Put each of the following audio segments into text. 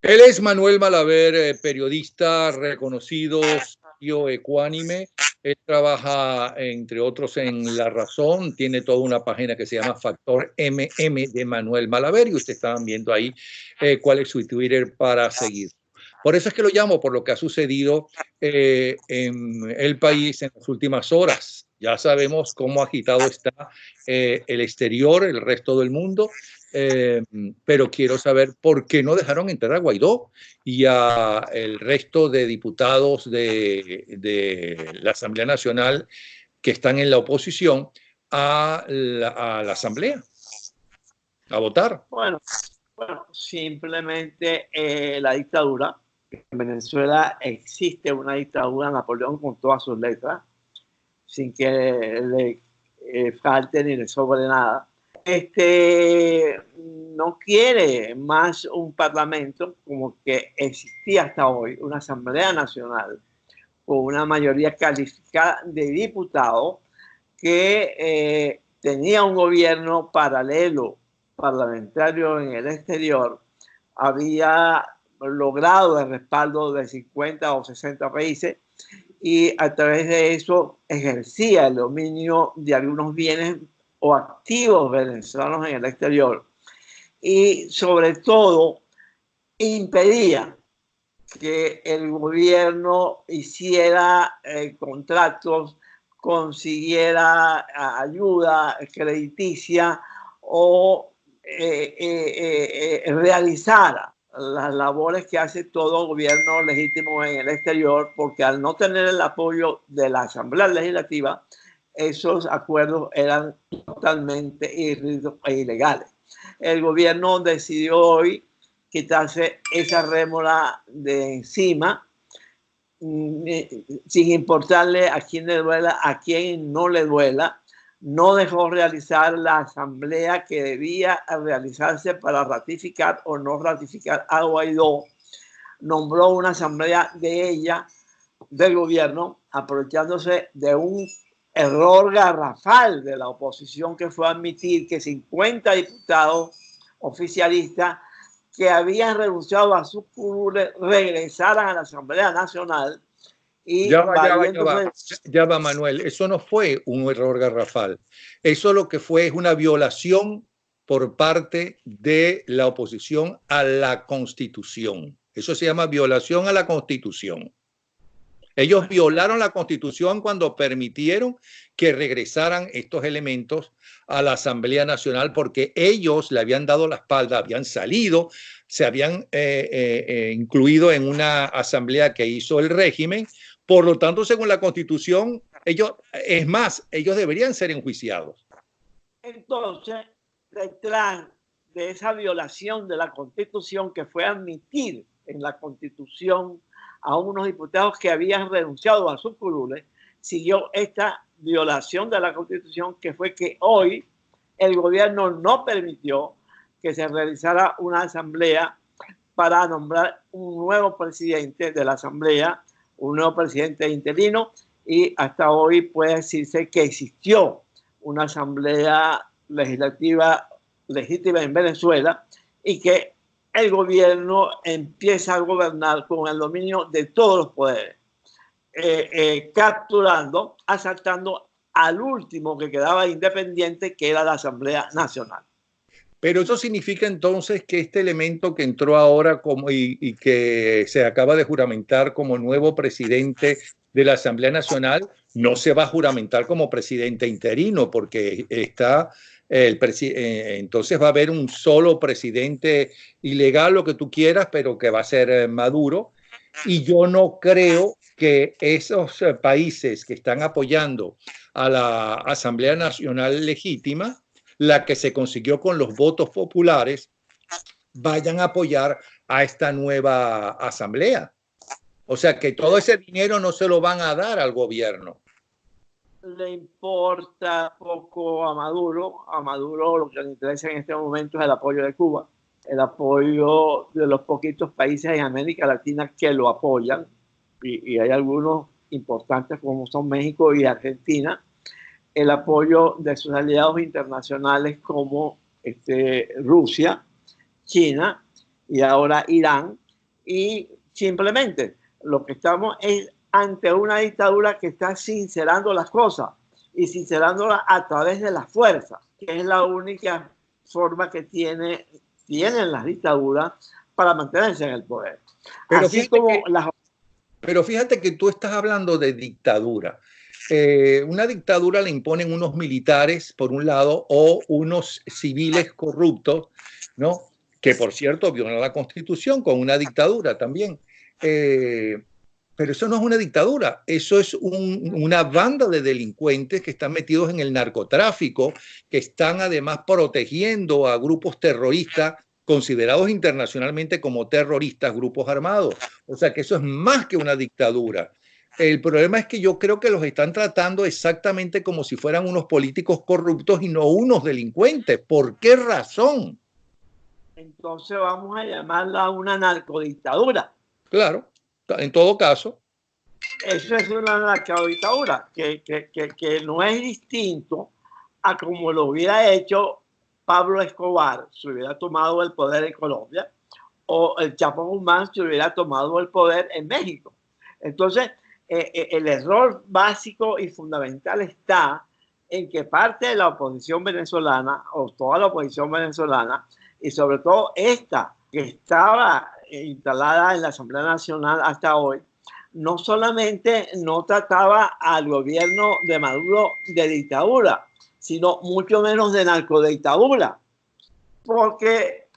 Él es Manuel Malaver, periodista reconocido, sabio, ecuánime. Él trabaja, entre otros, en La Razón. Tiene toda una página que se llama Factor MM de Manuel Malaver y ustedes estaban viendo ahí cuál es su Twitter para seguir. Por eso es que lo llamo, por lo que ha sucedido en el país en las últimas horas. Ya sabemos cómo agitado está el exterior, el resto del mundo. Pero quiero saber por qué no dejaron entrar a Guaidó y a el resto de diputados de la Asamblea Nacional que están en la oposición a la Asamblea a votar. Bueno, simplemente la dictadura. En Venezuela existe una dictadura, Napoleón con todas sus letras, sin que le falte ni le sobre nada. No quiere más un parlamento como que existía hasta hoy, una Asamblea Nacional con una mayoría calificada de diputados que tenía un gobierno paralelo parlamentario en el exterior, había logrado el respaldo de 50 o 60 países y a través de eso ejercía el dominio de algunos bienes o activos venezolanos en el exterior y sobre todo impedía que el gobierno hiciera contratos, consiguiera ayuda crediticia o realizara las labores que hace todo gobierno legítimo en el exterior, porque al no tener el apoyo de la Asamblea Legislativa, esos acuerdos eran totalmente ilegales. El gobierno decidió hoy quitarse esa rémora de encima, sin importarle a quién le duela, a quién no le duela. No dejó realizar la asamblea que debía realizarse para ratificar o no ratificar a Guaidó. Nombró una asamblea de ella, del gobierno, aprovechándose de un error garrafal de la oposición, que fue admitir que 50 diputados oficialistas que habían renunciado a sus curules regresaran a la Asamblea Nacional y ya va, Manuel. Eso no fue un error garrafal. Eso lo que fue es una violación por parte de la oposición a la Constitución. Eso se llama violación a la Constitución. Ellos violaron la Constitución cuando permitieron que regresaran estos elementos a la Asamblea Nacional, porque ellos le habían dado la espalda, habían salido, se habían incluido en una asamblea que hizo el régimen. Por lo tanto, según la Constitución, ellos deberían ser enjuiciados. Entonces, detrás de esa violación de la Constitución, que fue admitir en la Constitución a unos diputados que habían renunciado a sus curules, siguió esta violación de la Constitución, que fue que hoy el gobierno no permitió que se realizara una asamblea para nombrar un nuevo presidente de la asamblea, un nuevo presidente interino, y hasta hoy puede decirse que existió una asamblea legislativa legítima en Venezuela y que el gobierno empieza a gobernar con el dominio de todos los poderes, capturando, asaltando al último que quedaba independiente, que era la Asamblea Nacional. Pero eso significa entonces que este elemento que entró ahora y que se acaba de juramentar como nuevo presidente de la Asamblea Nacional no se va a juramentar como presidente interino, porque está entonces va a haber un solo presidente ilegal, lo que tú quieras, pero que va a ser Maduro. Y yo no creo que esos países que están apoyando a la Asamblea Nacional Legítima, la que se consiguió con los votos populares, vayan a apoyar a esta nueva asamblea. O sea que todo ese dinero no se lo van a dar al gobierno. Le importa poco a Maduro. A Maduro lo que le interesa en este momento es el apoyo de Cuba, el apoyo de los poquitos países en América Latina que lo apoyan, y hay algunos importantes como son México y Argentina, el apoyo de sus aliados internacionales como Rusia, China y ahora Irán, y simplemente lo que estamos es ante una dictadura que está sincerando las cosas y sincerándolas a través de la fuerza, que es la única forma que tienen las dictaduras para mantenerse en el poder. Pero Así como pero fíjate que tú estás hablando de dictadura. Una dictadura la imponen unos militares, por un lado, o unos civiles corruptos, ¿no? Que, por cierto, violan la Constitución con una dictadura también. Pero eso no es una dictadura, eso es una banda de delincuentes que están metidos en el narcotráfico, que están además protegiendo a grupos terroristas considerados internacionalmente como terroristas, grupos armados. O sea que eso es más que una dictadura. El problema es que yo creo que los están tratando exactamente como si fueran unos políticos corruptos y no unos delincuentes. ¿Por qué razón? Entonces vamos a llamarla una narcodictadura. Claro, en todo caso. Eso es una narcodictadura que no es distinto a como lo hubiera hecho Pablo Escobar si hubiera tomado el poder en Colombia, o el Chapo Guzmán si hubiera tomado el poder en México. Entonces, el error básico y fundamental está en que parte de la oposición venezolana, o toda la oposición venezolana, y sobre todo esta que estaba instalada en la Asamblea Nacional hasta hoy, no solamente no trataba al gobierno de Maduro de dictadura, sino mucho menos de narcodictadura, porque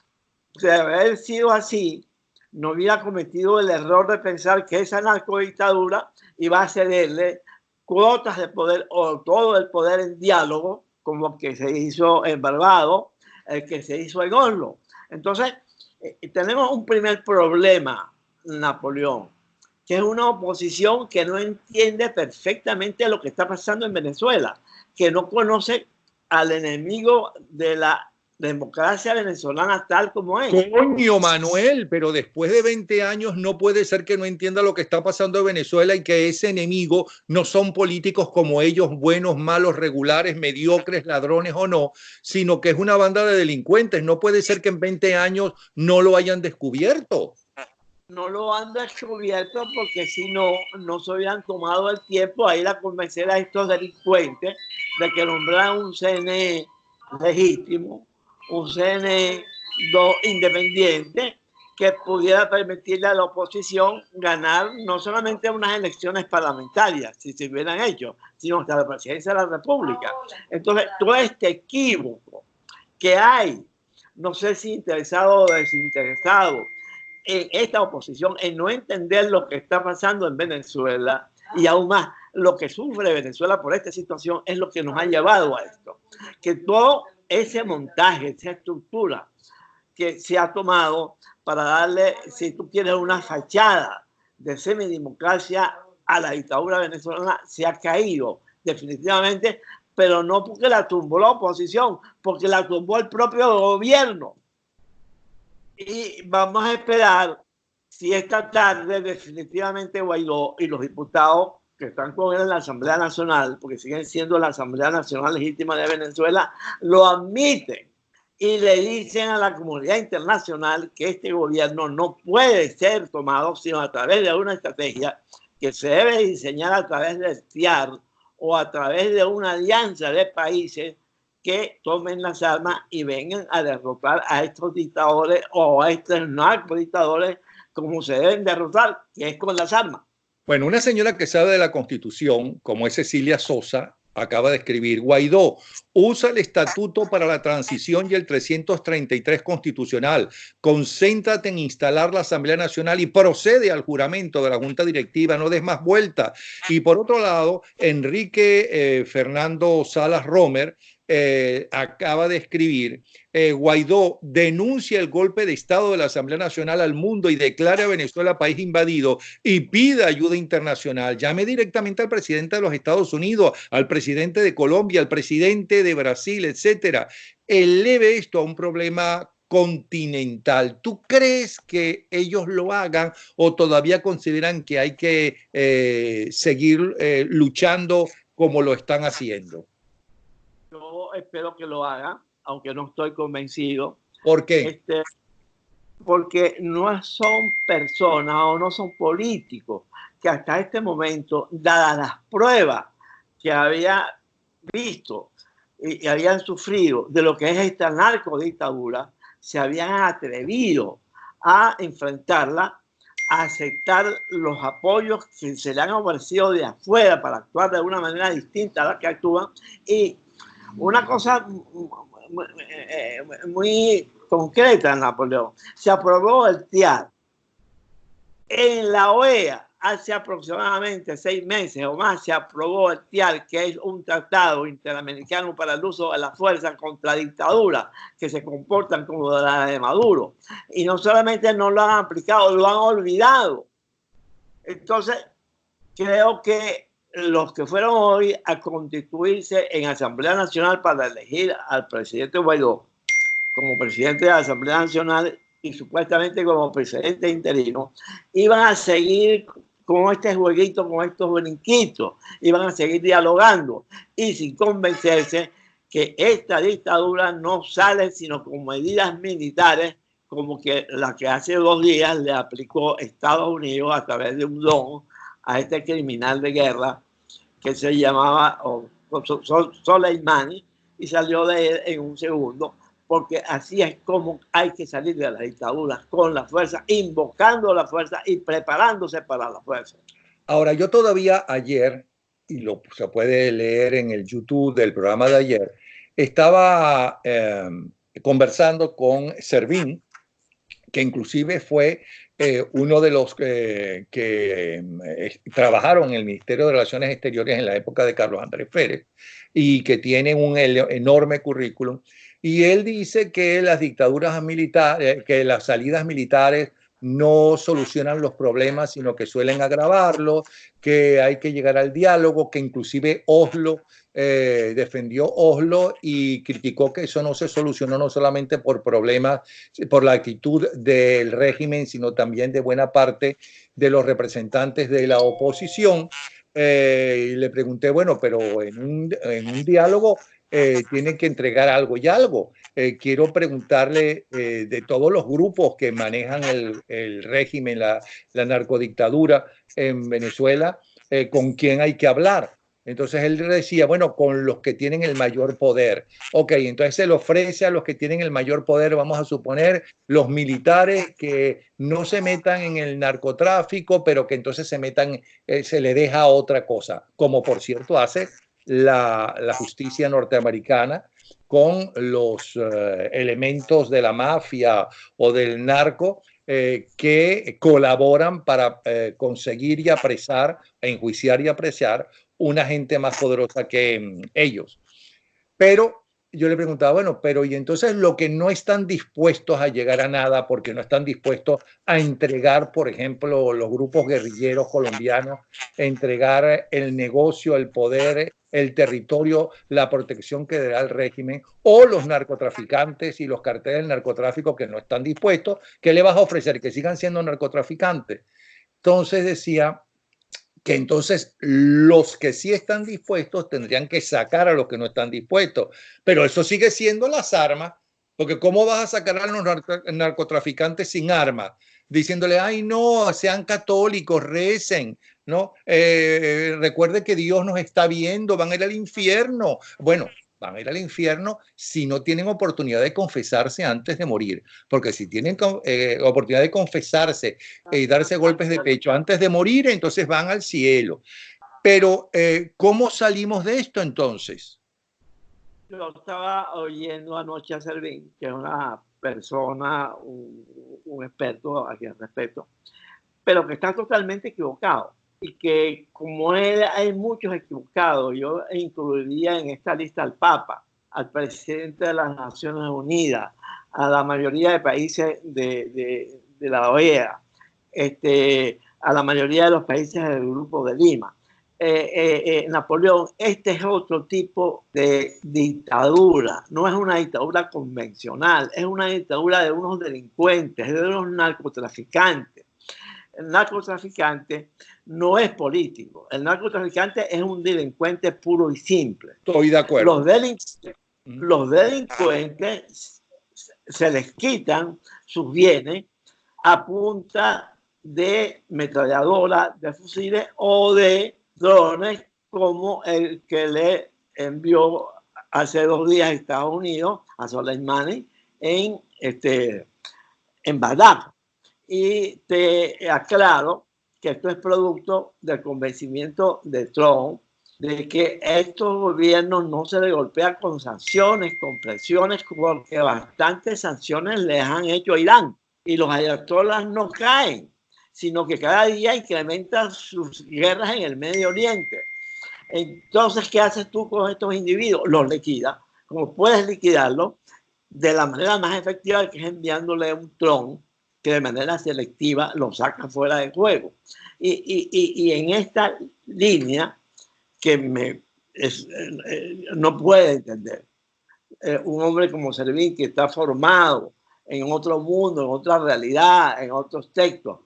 de haber sido así, no hubiera cometido el error de pensar que esa narcodictadura iba a cederle cuotas de poder o todo el poder en diálogo, como el que se hizo en Barbados, el que se hizo en Oslo. Entonces, tenemos un primer problema, Napoleón, que es una oposición que no entiende perfectamente lo que está pasando en Venezuela, que no conoce al enemigo de la democracia venezolana tal como es. Coño, Manuel, pero después de 20 años no puede ser que no entienda lo que está pasando en Venezuela y que ese enemigo no son políticos como ellos, buenos, malos, regulares, mediocres, ladrones o no, sino que es una banda de delincuentes. No puede ser que en 20 años no lo hayan descubierto. No lo han descubierto porque si no, no se hubieran tomado el tiempo a ir a convencer a estos delincuentes de que nombraran un CNE legítimo, un CNE independiente que pudiera permitirle a la oposición ganar no solamente unas elecciones parlamentarias, si se hubieran hecho, sino hasta la presidencia de la República. Entonces, todo este equívoco que hay, no sé si interesado o desinteresado, en esta oposición, en no entender lo que está pasando en Venezuela y aún más lo que sufre Venezuela por esta situación es lo que nos ha llevado a esto. Que todo ese montaje, esa estructura que se ha tomado para darle, si tú quieres, una fachada de semidemocracia a la dictadura venezolana, se ha caído definitivamente, pero no porque la tumbó la oposición, porque la tumbó el propio gobierno. Y vamos a esperar si esta tarde definitivamente Guaidó y los diputados que están con él en la Asamblea Nacional, porque siguen siendo la Asamblea Nacional Legítima de Venezuela, lo admiten y le dicen a la comunidad internacional que este gobierno no puede ser tomado sino a través de una estrategia que se debe diseñar a través del TIAR o a través de una alianza de países que tomen las armas y vengan a derrotar a estos dictadores o a estos narcodictadores como se deben derrotar, que es con las armas. Bueno, una señora que sabe de la Constitución, como es Cecilia Sosa, acaba de escribir: Guaidó usa el estatuto para la transición y el 333 constitucional. Concéntrate en instalar la Asamblea Nacional y procede al juramento de la Junta Directiva, no des más vuelta. Y por otro lado, Enrique Fernando Salas Romer acaba de escribir: Guaidó denuncia el golpe de Estado de la Asamblea Nacional al mundo y declara a Venezuela país invadido y pide ayuda internacional. Llame directamente al presidente de los Estados Unidos, al presidente de Colombia, al presidente de Brasil, etcétera. Eleve esto a un problema continental. ¿Tú crees que ellos lo hagan o todavía consideran que hay que seguir luchando como lo están haciendo? Yo espero que lo hagan, aunque no estoy convencido. ¿Por qué? porque no son personas o no son políticos que hasta este momento, dadas las pruebas que había visto y habían sufrido de lo que es esta narcodictadura, se habían atrevido a enfrentarla, a aceptar los apoyos que se le han ofrecido de afuera para actuar de una manera distinta a la que actúan. Y una cosa muy concreta en Napoleón, se aprobó el TIAR en la OEA. Hace aproximadamente 6 meses o más se aprobó el TIAR, que es un tratado interamericano para el uso de la fuerza contra dictaduras que se comportan como la de Maduro. Y no solamente no lo han aplicado, lo han olvidado. Entonces, creo que los que fueron hoy a constituirse en Asamblea Nacional para elegir al presidente Guaidó como presidente de la Asamblea Nacional y supuestamente como presidente interino, iban a seguir con este jueguito, con estos brinquitos, iban a seguir dialogando y sin convencerse que esta dictadura no sale sino con medidas militares como que la que hace 2 días le aplicó Estados Unidos a través de un dron a este criminal de guerra que se llamaba Soleimani y salió de él en un segundo, porque así es como hay que salir de la dictadura, con la fuerza, invocando la fuerza y preparándose para la fuerza. Ahora, yo todavía ayer, y se puede leer en el YouTube del programa de ayer, estaba conversando con Servín, que inclusive fue uno de los que trabajaron en el Ministerio de Relaciones Exteriores en la época de Carlos Andrés Pérez y que tiene un enorme currículum. Y él dice que las dictaduras militares, que las salidas militares no solucionan los problemas, sino que suelen agravarlos, que hay que llegar al diálogo, que inclusive Oslo defendió Oslo y criticó que eso no se solucionó no solamente por problemas, por la actitud del régimen, sino también de buena parte de los representantes de la oposición. Y le pregunté, bueno, pero en un diálogo tienen que entregar algo y algo. Quiero preguntarle de todos los grupos que manejan el régimen, la narcodictadura en Venezuela, ¿con quién hay que hablar? Entonces él decía, bueno, con los que tienen el mayor poder. Ok, entonces se le ofrece a los que tienen el mayor poder, vamos a suponer, los militares que no se metan en el narcotráfico, pero que entonces se metan, se le deja otra cosa, como por cierto hace la justicia norteamericana con los elementos de la mafia o del narco que colaboran para conseguir y apresar, enjuiciar y apresar una gente más poderosa que ellos. Pero yo le preguntaba, bueno, pero y entonces lo que no están dispuestos a llegar a nada porque no están dispuestos a entregar, por ejemplo, los grupos guerrilleros colombianos, entregar el negocio, el poder, el territorio, la protección que da el régimen, o los narcotraficantes y los carteles del narcotráfico que no están dispuestos, ¿qué le vas a ofrecer? Que sigan siendo narcotraficantes. Entonces decía que entonces los que sí están dispuestos tendrían que sacar a los que no están dispuestos. Pero eso sigue siendo las armas, porque ¿cómo vas a sacar a los narcotraficantes sin armas? Diciéndole, ay, no, sean católicos, recen, ¿no? Recuerde que Dios nos está viendo, van a ir al infierno. Bueno, van a ir al infierno si no tienen oportunidad de confesarse antes de morir. Porque si tienen oportunidad de confesarse y darse golpes de pecho antes de morir, entonces van al cielo. Pero, ¿cómo salimos de esto entonces? Yo estaba oyendo anoche a Servín, que es una persona, un experto a quien respeto, pero que está totalmente equivocado. Y que como él hay muchos equivocados, yo incluiría en esta lista al Papa, al presidente de las Naciones Unidas, a la mayoría de países de la OEA, a la mayoría de los países del Grupo de Lima. Napoleón, este es otro tipo de dictadura, no es una dictadura convencional, es una dictadura de unos delincuentes, de unos narcotraficantes. El narcotraficante no es político, el narcotraficante es un delincuente puro y simple. Estoy de acuerdo. Los delincuentes se les quitan sus bienes a punta de metralladora, de fusiles o de drones como el que le envió hace 2 días a Estados Unidos, a Soleimani, en Bagdad. Y te aclaro que esto es producto del convencimiento de Trump de que estos gobiernos no se les golpea con sanciones, con presiones, porque bastantes sanciones les han hecho a Irán. Y los ayatolás no caen, sino que cada día incrementan sus guerras en el Medio Oriente. Entonces, ¿qué haces tú con estos individuos? Los liquidas. Como puedes liquidarlos de la manera más efectiva, que es enviándole un dron que de manera selectiva lo saca fuera de juego. Y en esta línea que no puede entender un hombre como Servín, que está formado en otro mundo, en otra realidad, en otros textos.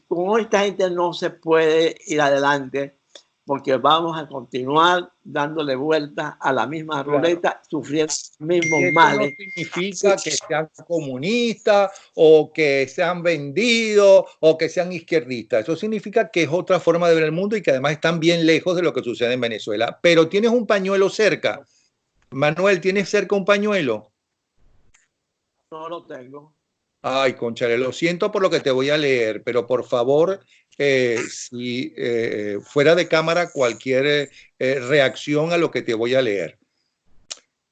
Con esta gente no se puede ir adelante, porque vamos a continuar dándole vueltas a la misma ruleta, sufriendo los mismos males. No significa que sean comunistas o que sean vendidos o que sean izquierdistas. Eso significa que es otra forma de ver el mundo y que además están bien lejos de lo que sucede en Venezuela. Pero tienes un pañuelo cerca. Manuel, ¿tienes cerca un pañuelo? No lo tengo. Ay, cónchale, lo siento por lo que te voy a leer, pero por favor, si fuera de cámara, cualquier reacción a lo que te voy a leer.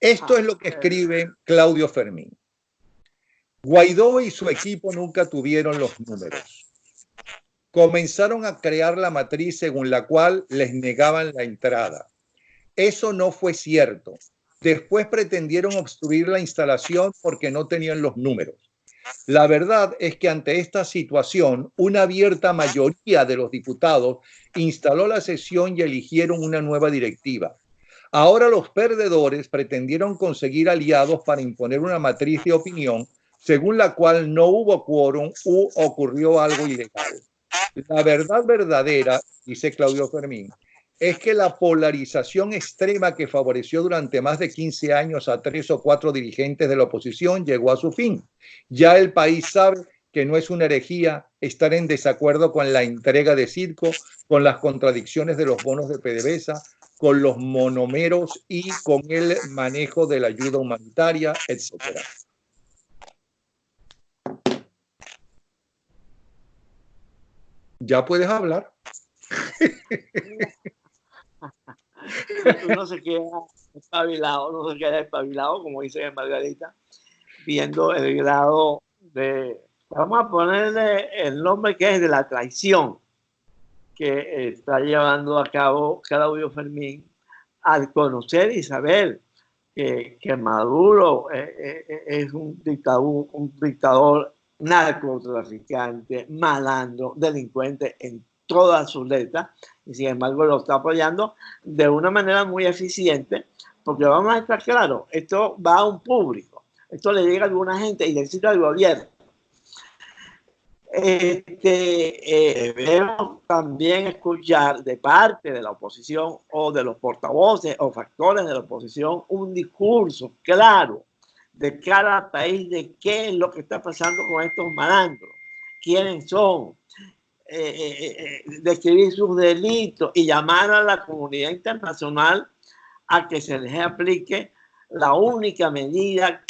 Esto es lo que escribe Claudio Fermín. Guaidó y su equipo nunca tuvieron los números. Comenzaron a crear la matriz según la cual les negaban la entrada. Eso no fue cierto. Después pretendieron obstruir la instalación porque no tenían los números. La verdad es que ante esta situación, una abierta mayoría de los diputados instaló la sesión y eligieron una nueva directiva. Ahora los perdedores pretendieron conseguir aliados para imponer una matriz de opinión según la cual no hubo quórum u ocurrió algo ilegal. La verdad verdadera, dice Claudio Fermín, es que la polarización extrema que favoreció durante más de 15 años a 3 o 4 dirigentes de la oposición llegó a su fin. Ya el país sabe que no es una herejía estar en desacuerdo con la entrega de Citco, con las contradicciones de los bonos de PDVSA, con los monomeros y con el manejo de la ayuda humanitaria, etc. Ya puedes hablar. Uno se queda espabilado, como dice Margarita, viendo el grado de, vamos a ponerle el nombre que es de la traición que está llevando a cabo Claudio Fermín al conocer y saber que Maduro es un dictador narcotraficante, malandro, delincuente en todas sus letras, y sin embargo lo está apoyando de una manera muy eficiente, porque vamos a estar claros, esto va a un público, esto le llega a alguna gente y le sirve al gobierno. Debemos también escuchar de parte de la oposición o de los portavoces o factores de la oposición un discurso claro de cada país de qué es lo que está pasando con estos malandros, quiénes son, describir sus delitos y llamar a la comunidad internacional a que se les aplique la única medida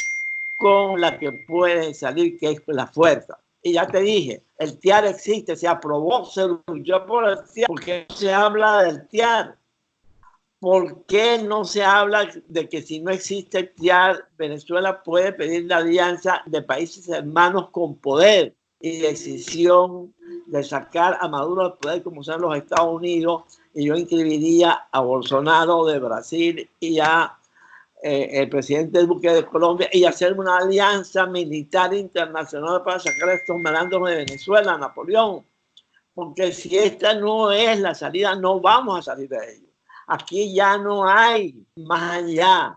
con la que pueden salir, que es la fuerza. Y ya te dije, el TIAR existe, se aprobó, se luchó por el TIAR. ¿Por qué no se habla del TIAR? ¿Por qué no se habla de que si no existe el TIAR, Venezuela puede pedir la alianza de países hermanos con poder y decisión de sacar a Maduro del poder, como son los Estados Unidos? Y yo inscribiría a Bolsonaro de Brasil y a el presidente Duque de Colombia, y hacer una alianza militar internacional para sacar a estos malandros de Venezuela, Napoleón. Porque si esta no es la salida, no vamos a salir de ello. Aquí ya no hay más allá.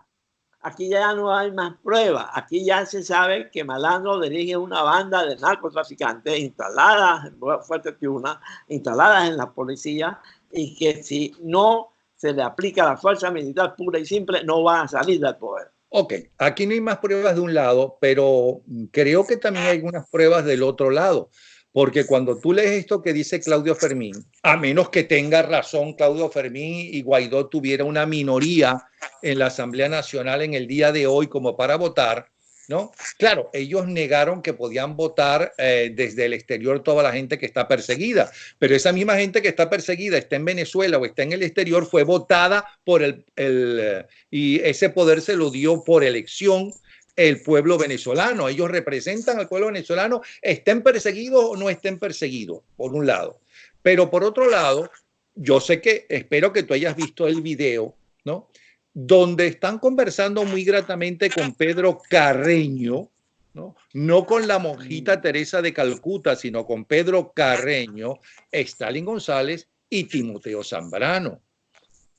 Aquí ya no hay más pruebas. Aquí ya se sabe que Malandro dirige una banda de narcotraficantes instaladas en Fuerte Tiuna, instaladas en la policía, y que si no se le aplica la fuerza militar pura y simple, no va a salir del poder. Ok, aquí no hay más pruebas de un lado, pero creo que también hay algunas pruebas del otro lado, porque cuando tú lees esto que dice Claudio Fermín, a menos que tenga razón Claudio Fermín y Guaidó tuviera una minoría en la Asamblea Nacional en el día de hoy como para votar, ¿no? Claro, ellos negaron que podían votar desde el exterior toda la gente que está perseguida, pero esa misma gente que está perseguida, está en Venezuela o está en el exterior, fue votada por y ese poder se lo dio por elección el pueblo venezolano. Ellos representan al pueblo venezolano, estén perseguidos o no estén perseguidos, por un lado. Pero por otro lado, yo sé que, espero que tú hayas visto el video, ¿no? Donde están conversando muy gratamente con Pedro Carreño, ¿no? No con la monjita Teresa de Calcuta, sino con Pedro Carreño, Stalin González y Timoteo Zambrano.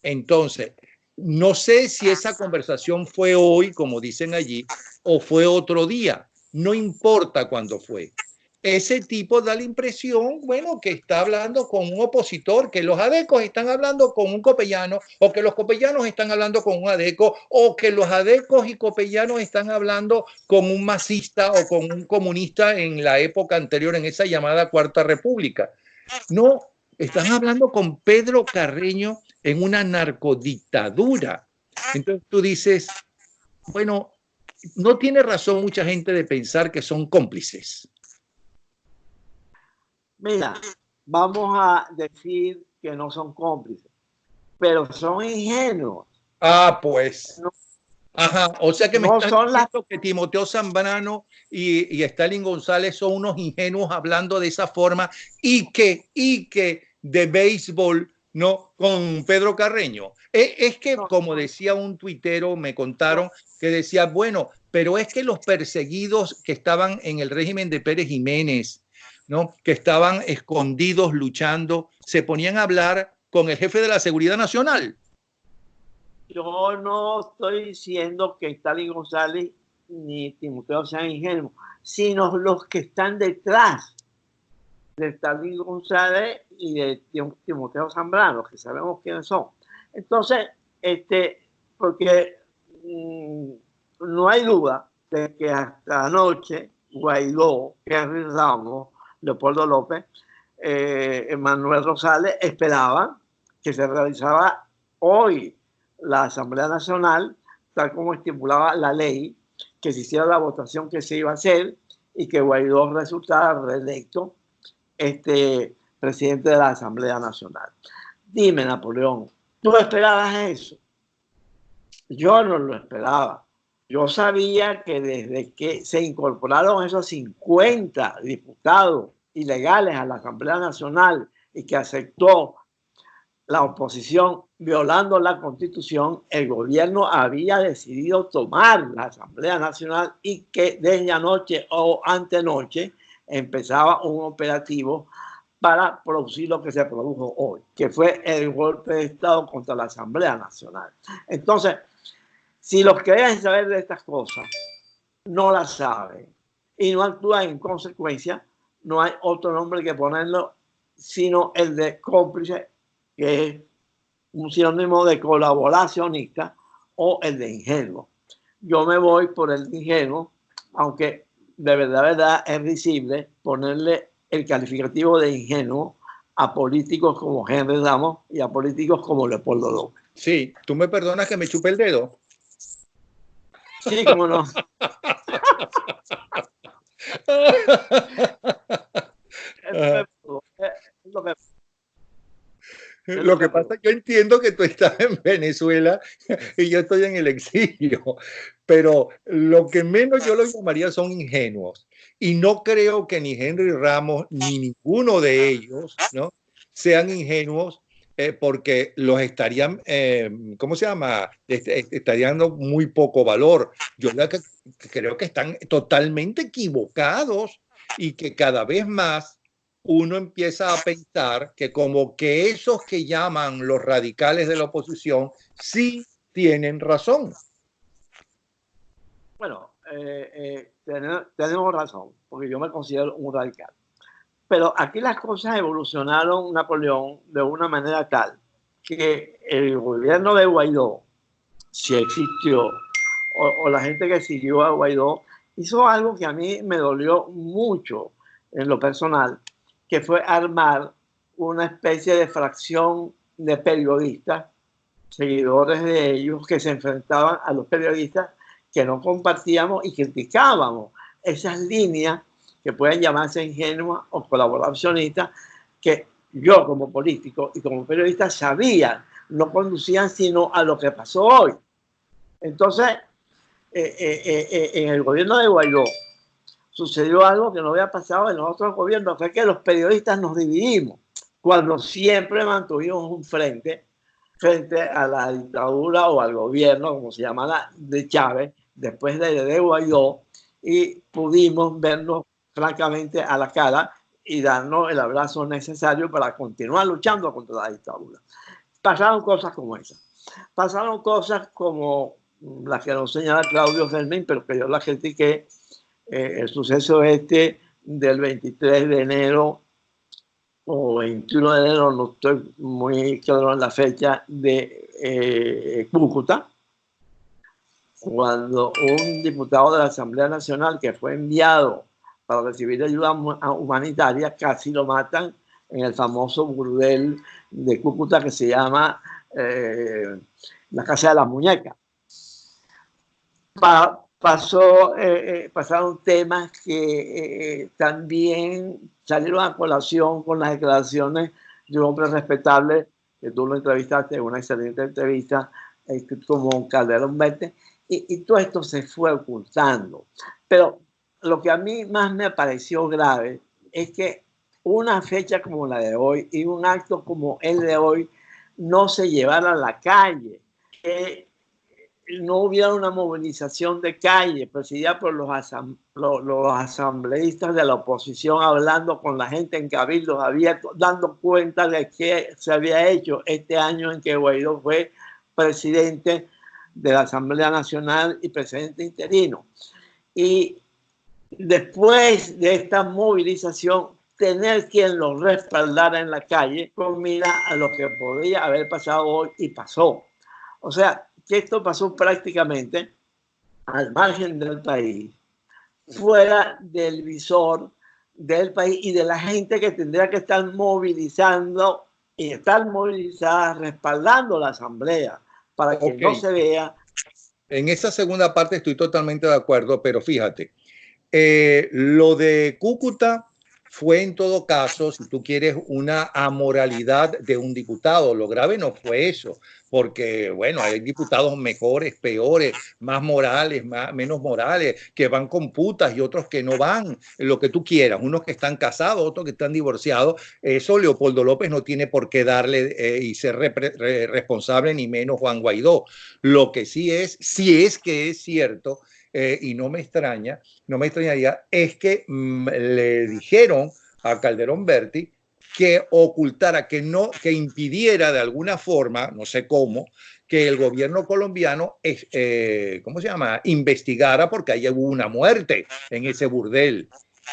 Entonces, no sé si esa conversación fue hoy, como dicen allí, o fue otro día. No importa cuándo fue. Ese tipo da la impresión, bueno, que está hablando con un opositor, que los adecos están hablando con un copellano, o que los copellanos están hablando con un adeco, o que los adecos y copellanos están hablando con un masista o con un comunista en la época anterior, en esa llamada Cuarta República. No, están hablando con Pedro Carreño en una narcodictadura. Entonces tú dices, bueno, no tiene razón mucha gente de pensar que son cómplices. Mira, vamos a decir que no son cómplices, pero son ingenuos. Ah, pues. No, Ajá, o sea que me no están son las... diciendo que Timoteo Zambrano y Stalin González son unos ingenuos hablando de esa forma y que de béisbol, ¿no? Con Pedro Carreño. Es que, No, como decía un tuitero, me no, contaron que decía, bueno, pero es que los perseguidos que estaban en el régimen de Pérez Jiménez, ¿no? Que estaban escondidos luchando, se ponían a hablar con el jefe de la Seguridad Nacional. yo no estoy diciendo que Stalin González ni Timoteo sean ingenuos, sino los que están detrás de Stalin González y de Timoteo Zambrano, que sabemos quiénes son. Entonces, porque no hay duda de que hasta anoche Guaidó, Henry Ramos, Leopoldo López, Manuel Rosales esperaban que se realizara hoy la Asamblea Nacional, tal como estipulaba la ley, que se hiciera la votación que se iba a hacer y que Guaidó resultara reelecto presidente de la Asamblea Nacional. Dime, Napoleón, ¿tú esperabas eso? Yo no lo esperaba. Yo sabía que desde que se incorporaron esos 50 diputados ilegales a la Asamblea Nacional y que aceptó la oposición violando la Constitución, el gobierno había decidido tomar la Asamblea Nacional y que desde anoche o antenoche empezaba un operativo para producir lo que se produjo hoy, que fue el golpe de Estado contra la Asamblea Nacional. Entonces, si los que deben saber de estas cosas no las saben y no actúan en consecuencia, no hay otro nombre que ponerlo sino el de cómplice, que es un sinónimo de colaboracionista, o el de ingenuo. Yo me voy por el de ingenuo, aunque de verdad es risible ponerle el calificativo de ingenuo a políticos como Henry Ramos y a políticos como Leopoldo López. Sí, tú me perdonas que me chupe el dedo. Sí, cómo no. Lo que pasa, yo entiendo que tú estás en Venezuela y yo estoy en el exilio, pero lo que menos yo los llamaría son ingenuos. Y no creo que ni Henry Ramos ni ninguno de ellos, ¿no?, sean ingenuos, porque los estarían, ¿cómo se llama? Estarían dando muy poco valor. Yo creo que están totalmente equivocados y que cada vez más uno empieza a pensar que como que esos que llaman los radicales de la oposición sí tienen razón. Bueno, tenemos razón, porque yo me considero un radical. Pero aquí las cosas evolucionaron, Napoleón, de una manera tal que el gobierno de Guaidó, si existió o la gente que siguió a Guaidó, hizo algo que a mí me dolió mucho en lo personal, que fue armar una especie de fracción de periodistas, seguidores de ellos, que se enfrentaban a los periodistas que no compartíamos y criticábamos esas líneas que pueden llamarse ingenuas o colaboracionistas, que yo como político y como periodista sabía, no conducían sino a lo que pasó hoy. Entonces, en el gobierno de Guaidó sucedió algo que no había pasado en los otros gobiernos, fue que los periodistas nos dividimos, cuando siempre mantuvimos un frente a la dictadura o al gobierno, como se llamaba, de Chávez, después de Guaidó, y pudimos vernos francamente a la cara y darnos el abrazo necesario para continuar luchando contra la dictadura. Pasaron cosas como esas. Pasaron cosas como las que nos señala Claudio Fermín, pero que yo la critiqué, el suceso del 23 de enero o 21 de enero, no estoy muy claro en la fecha, de Cúcuta, cuando un diputado de la Asamblea Nacional que fue enviado para recibir ayuda humanitaria, casi lo matan en el famoso burdel de Cúcuta que se llama la Casa de las Muñecas. Pasaron temas que también salieron a colación con las declaraciones de un hombre respetable, que tú lo entrevistaste, una excelente entrevista, como Calderón Vete, y todo esto se fue ocultando. Pero lo que a mí más me pareció grave es que una fecha como la de hoy y un acto como el de hoy no se llevara a la calle, no hubiera una movilización de calle presidida por los asambleístas de la oposición, hablando con la gente en cabildos abiertos, dando cuenta de qué se había hecho este año en que Guaidó fue presidente de la Asamblea Nacional y presidente interino. Y después de esta movilización, tener quien los respaldara en la calle con mira a lo que podría haber pasado hoy y pasó. O sea, que esto pasó prácticamente al margen del país, fuera del visor del país y de la gente que tendría que estar movilizando y estar movilizada, respaldando la asamblea para que no se vea. En esa segunda parte estoy totalmente de acuerdo, pero fíjate, lo de Cúcuta fue en todo caso, si tú quieres, una amoralidad de un diputado. Lo grave no fue eso, porque, bueno, hay diputados mejores, peores, más morales, menos morales, que van con putas y otros que no van, lo que tú quieras, unos que están casados, otros que están divorciados. Eso Leopoldo López no tiene por qué darle y ser responsable, ni menos Juan Guaidó. Lo que sí es, si es que es cierto, y no me extrañaría, es que le dijeron a Calderón Berti que ocultara, que impidiera de alguna forma, no sé cómo, que el gobierno colombiano, ¿cómo se llama?, investigara, porque ahí hubo una muerte en ese burdel.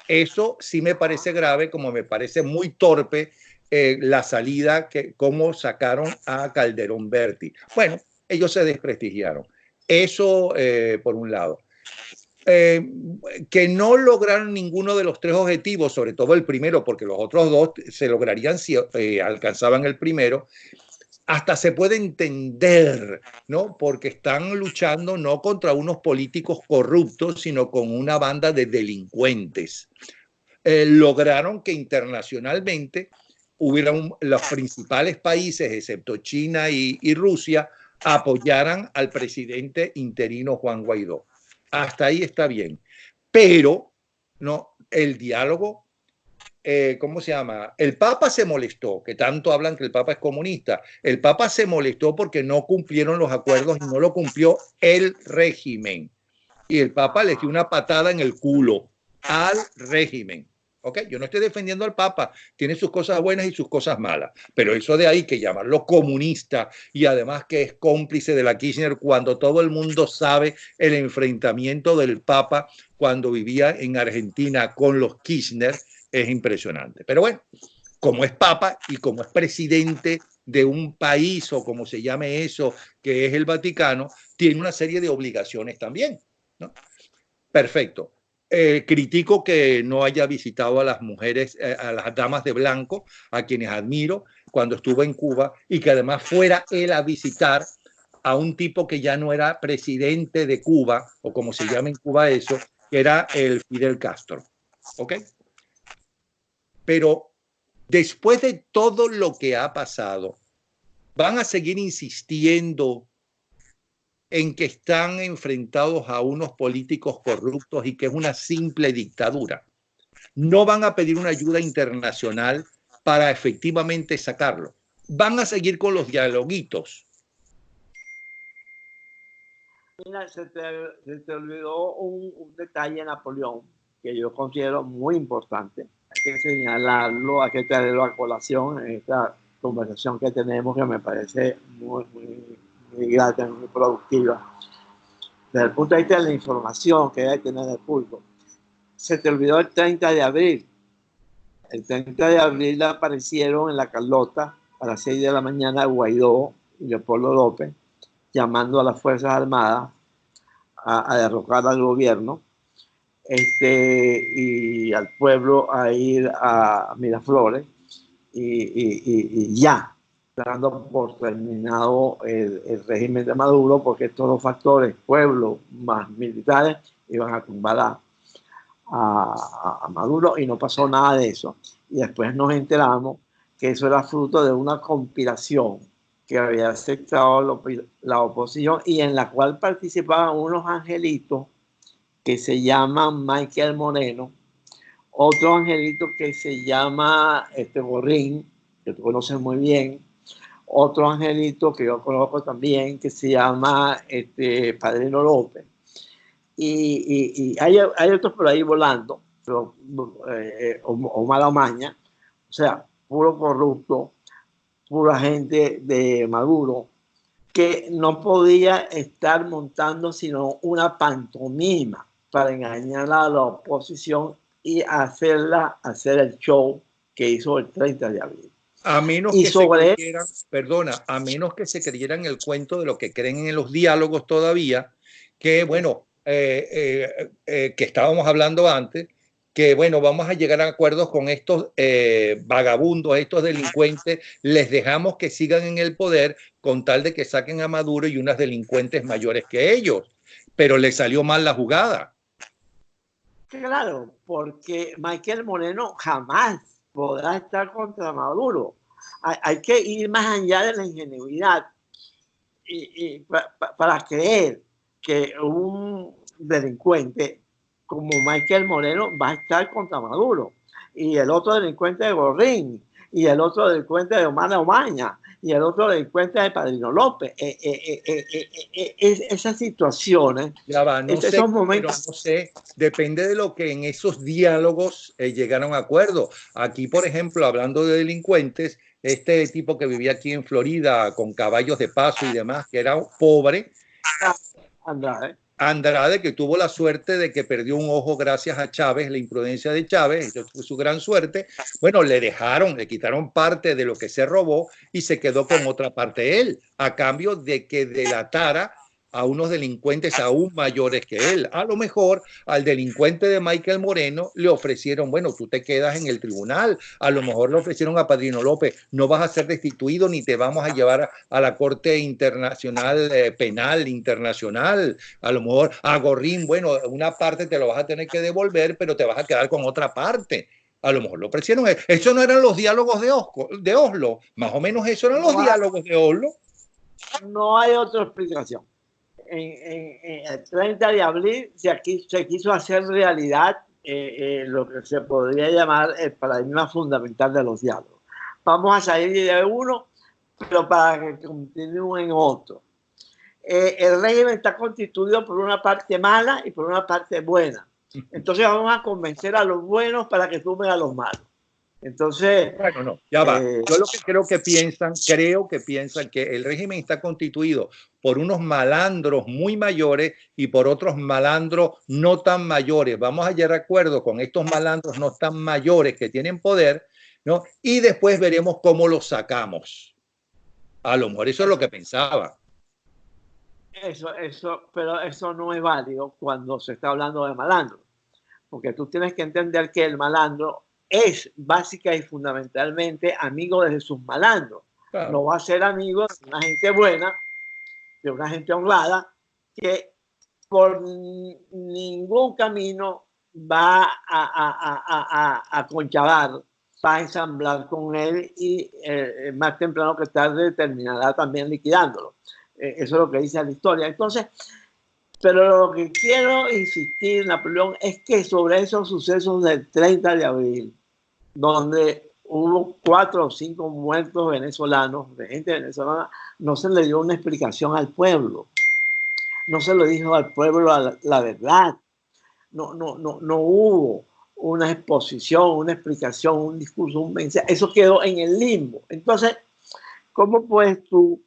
Eso sí me parece grave, como me parece muy torpe la salida, cómo sacaron a Calderón Berti. Bueno, ellos se desprestigiaron. Eso por un lado. Que no lograron ninguno de los tres objetivos, sobre todo el primero, porque los otros dos se lograrían si alcanzaban el primero, hasta se puede entender, ¿no? Porque están luchando no contra unos políticos corruptos, sino con una banda de delincuentes. Lograron que internacionalmente hubieran los principales países, excepto China y Rusia, apoyaran al presidente interino Juan Guaidó. Hasta ahí está bien. Pero no, el diálogo, ¿cómo se llama? El Papa se molestó, que tanto hablan que el Papa es comunista. El Papa se molestó porque no cumplieron los acuerdos y no lo cumplió el régimen. Y el Papa le dio una patada en el culo al régimen. ¿Okay? Yo no estoy defendiendo al Papa, tiene sus cosas buenas y sus cosas malas, pero eso de ahí que llamarlo comunista y además que es cómplice de la Kirchner, cuando todo el mundo sabe el enfrentamiento del Papa cuando vivía en Argentina con los Kirchner, es impresionante. Pero bueno, como es Papa y como es presidente de un país o como se llame eso, que es el Vaticano, tiene una serie de obligaciones también, ¿no? Perfecto. Critico que no haya visitado a las mujeres, a las damas de blanco, a quienes admiro cuando estuvo en Cuba, y que además fuera él a visitar a un tipo que ya no era presidente de Cuba, o como se llama en Cuba eso, que era el Fidel Castro. ¿Ok? Pero después de todo lo que ha pasado, van a seguir insistiendo en que están enfrentados a unos políticos corruptos y que es una simple dictadura. No van a pedir una ayuda internacional para efectivamente sacarlo. Van a seguir con los dialoguitos. Mira, se te olvidó un detalle de Napoleón que yo considero muy importante. Hay que señalarlo, hay que traerlo a colación en esta conversación que tenemos, que me parece muy grata, muy productiva. Desde el punto de vista de la información que debe tener el público, se te olvidó el 30 de abril. El 30 de abril aparecieron en la Carlota a las 6 de la mañana Guaidó y Leopoldo López llamando a las Fuerzas Armadas a derrocar al gobierno y al pueblo a ir a Miraflores y ya, dando por terminado el régimen de Maduro, porque estos dos factores, pueblo más militares, iban a tumbar a Maduro, y no pasó nada de eso. Y después nos enteramos que eso era fruto de una conspiración que había aceptado la oposición y en la cual participaban unos angelitos que se llaman Michael Moreno, otro angelito que se llama Borrín, que tú conoces muy bien, otro angelito que yo conozco también que se llama Padrino López, y hay otros por ahí volando, pero, o mala maña, o sea, puro corrupto, pura gente de Maduro, que no podía estar montando sino una pantomima para engañar a la oposición y hacerla hacer el show que hizo el 30 de abril. A menos que se creyeran, perdona, a menos que se creyeran el cuento de lo que creen en los diálogos todavía, que bueno, que estábamos hablando antes, que bueno, vamos a llegar a acuerdos con estos vagabundos, estos delincuentes, les dejamos que sigan en el poder con tal de que saquen a Maduro y unas delincuentes mayores que ellos, pero les salió mal la jugada. Claro, porque Michael Moreno jamás podrá estar contra Maduro. Hay que ir más allá de la ingenuidad para creer que un delincuente como Michael Moreno va a estar contra Maduro, y el otro delincuente de Borrín, y el otro delincuente de Omar Omaña, y el otro delincuente de Padrino López. Esas situaciones, ya va, no sé, esos momentos. no sé, depende de lo que en esos diálogos llegaron a acuerdo. Aquí, por ejemplo, hablando de delincuentes, este tipo que vivía aquí en Florida con caballos de paso y demás, que era pobre, Andrade, que tuvo la suerte de que perdió un ojo gracias a Chávez, la imprudencia de Chávez, eso fue su gran suerte. Bueno, le quitaron parte de lo que se robó y se quedó con otra parte él, a cambio de que delatara a unos delincuentes aún mayores que él. A lo mejor al delincuente de Michael Moreno le ofrecieron, bueno, tú te quedas en el tribunal. A lo mejor le ofrecieron a Padrino López, no vas a ser destituido ni te vamos a llevar a la Corte Internacional Penal Internacional. A lo mejor a Gorrín, bueno, una parte te lo vas a tener que devolver, pero te vas a quedar con otra parte. A lo mejor lo ofrecieron. Eso no eran los diálogos de Oslo. Más o menos eso eran los diálogos de Oslo. No hay otra explicación. En el 30 de abril se quiso hacer realidad lo que se podría llamar el paradigma fundamental de los diálogos. Vamos a salir de uno, pero para que continúen otro. El régimen está constituido por una parte mala y por una parte buena. Entonces vamos a convencer a los buenos para que sumen a los malos. Entonces, bueno, no, ya va. Yo lo que creo que piensan que el régimen está constituido por unos malandros muy mayores y por otros malandros no tan mayores. Vamos a llegar a acuerdo con estos malandros no tan mayores que tienen poder, ¿no? Y después veremos cómo los sacamos. A lo mejor eso es lo que pensaba. Pero eso no es válido cuando se está hablando de malandro, porque tú tienes que entender que el malandro es básica y fundamentalmente amigo de sus malandros. Claro. No va a ser amigo de una gente buena, de una gente honrada, que por ningún camino va a conchavar, va a ensamblar con él y más temprano que tarde terminará también liquidándolo. Eso es lo que dice la historia. Entonces, pero lo que quiero insistir, Napoleón, es que sobre esos sucesos del 30 de abril, donde hubo 4 o 5 muertos venezolanos, de gente venezolana, no se le dio una explicación al pueblo. No se le dijo al pueblo la verdad. No hubo una exposición, una explicación, un discurso, un mensaje. Eso quedó en el limbo. Entonces, ¿cómo puedes tú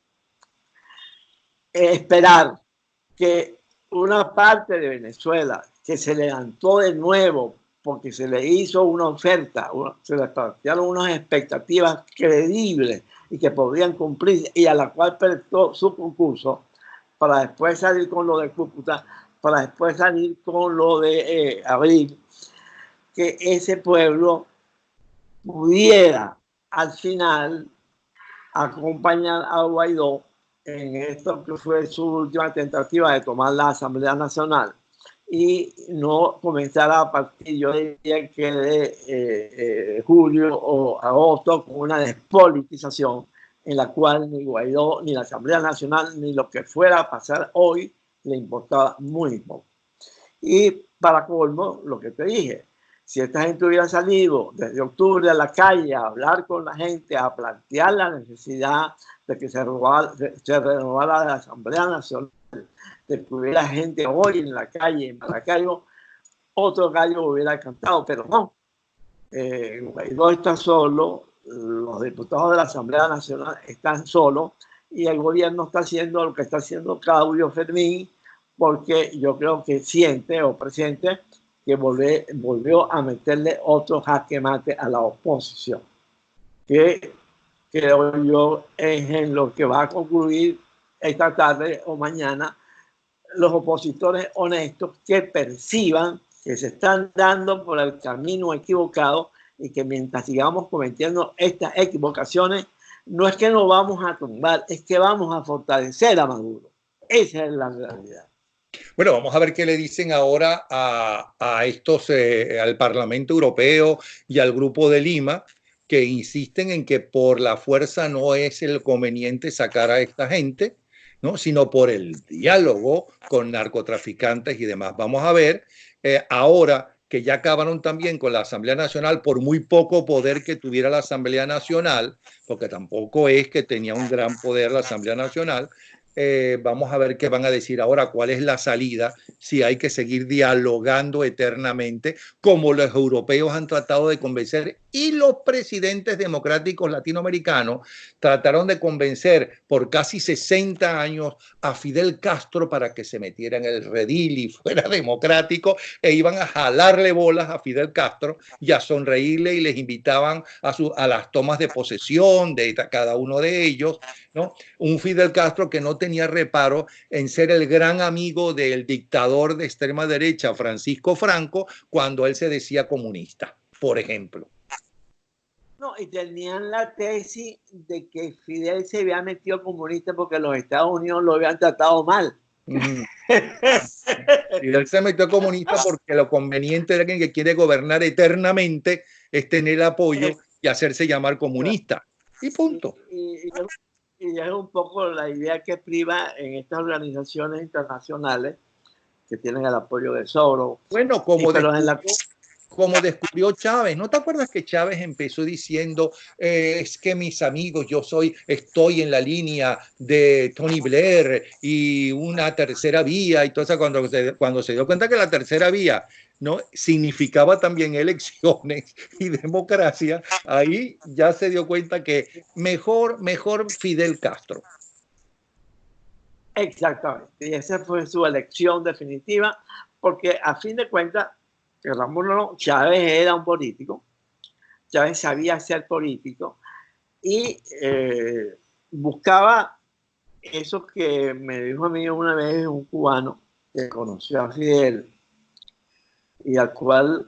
esperar que una parte de Venezuela que se levantó de nuevo porque se le hizo una oferta, se le plantearon unas expectativas creíbles y que podrían cumplir y a la cual prestó su concurso para después salir con lo de Cúcuta, para después salir con lo de Abril, que ese pueblo pudiera al final acompañar a Guaidó en esto que fue su última tentativa de tomar la Asamblea Nacional y no comenzar a partir, yo diría que de julio o agosto, con una despolitización en la cual ni Guaidó, ni la Asamblea Nacional, ni lo que fuera a pasar hoy le importaba muy poco. Y para colmo, lo que te dije, si esta gente hubiera salido desde octubre a la calle a hablar con la gente, a plantear la necesidad de que se renovara la Asamblea Nacional, de que hubiera gente hoy en la calle, en Maracaibo, otro gallo hubiera cantado, pero no. Guaidó está solo, los diputados de la Asamblea Nacional están solos y el gobierno está haciendo lo que está haciendo Claudio Fermín, porque yo creo que siente o presiente que volvió a meterle otro jaque mate a la oposición, que creo yo es en lo que va a concluir esta tarde o mañana los opositores honestos que perciban que se están dando por el camino equivocado y que mientras sigamos cometiendo estas equivocaciones, no es que nos vamos a tumbar, es que vamos a fortalecer a Maduro. Esa es la realidad. Bueno, vamos a ver qué le dicen ahora a estos, al Parlamento Europeo y al Grupo de Lima, que insisten en que por la fuerza no es el conveniente sacar a esta gente, ¿no? Sino por el diálogo con narcotraficantes y demás. Vamos a ver ahora que ya acabaron también con la Asamblea Nacional, por muy poco poder que tuviera la Asamblea Nacional, porque tampoco es que tenía un gran poder la Asamblea Nacional. Vamos a ver qué van a decir ahora, cuál es la salida, si hay que seguir dialogando eternamente, como los europeos han tratado de convencer y los presidentes democráticos latinoamericanos trataron de convencer por casi 60 años a Fidel Castro para que se metiera en el redil y fuera democrático, e iban a jalarle bolas a Fidel Castro y a sonreírle y les invitaban a las tomas de posesión de cada uno de ellos, ¿no? Un Fidel Castro que no tenía reparo en ser el gran amigo del dictador de extrema derecha, Francisco Franco, cuando él se decía comunista, por ejemplo. No, y tenían la tesis de que Fidel se había metido comunista porque los Estados Unidos lo habían tratado mal. Fidel se metió comunista porque lo conveniente de alguien que quiere gobernar eternamente es tener apoyo y hacerse llamar comunista. Y punto. Y es un poco la idea que priva en estas organizaciones internacionales que tienen el apoyo de Soros. Bueno, como descubrió Chávez. ¿No te acuerdas que Chávez empezó diciendo es que mis amigos, estoy en la línea de Tony Blair y una tercera vía y todo eso? Cuando se dio cuenta que la tercera vía no significaba también elecciones y democracia, ahí ya se dio cuenta que mejor Fidel Castro. Exactamente, y esa fue su elección definitiva, porque a fin de cuentas, Chávez era un político, Chávez sabía ser político y buscaba eso que me dijo a mí una vez un cubano que conoció a Fidel y al cual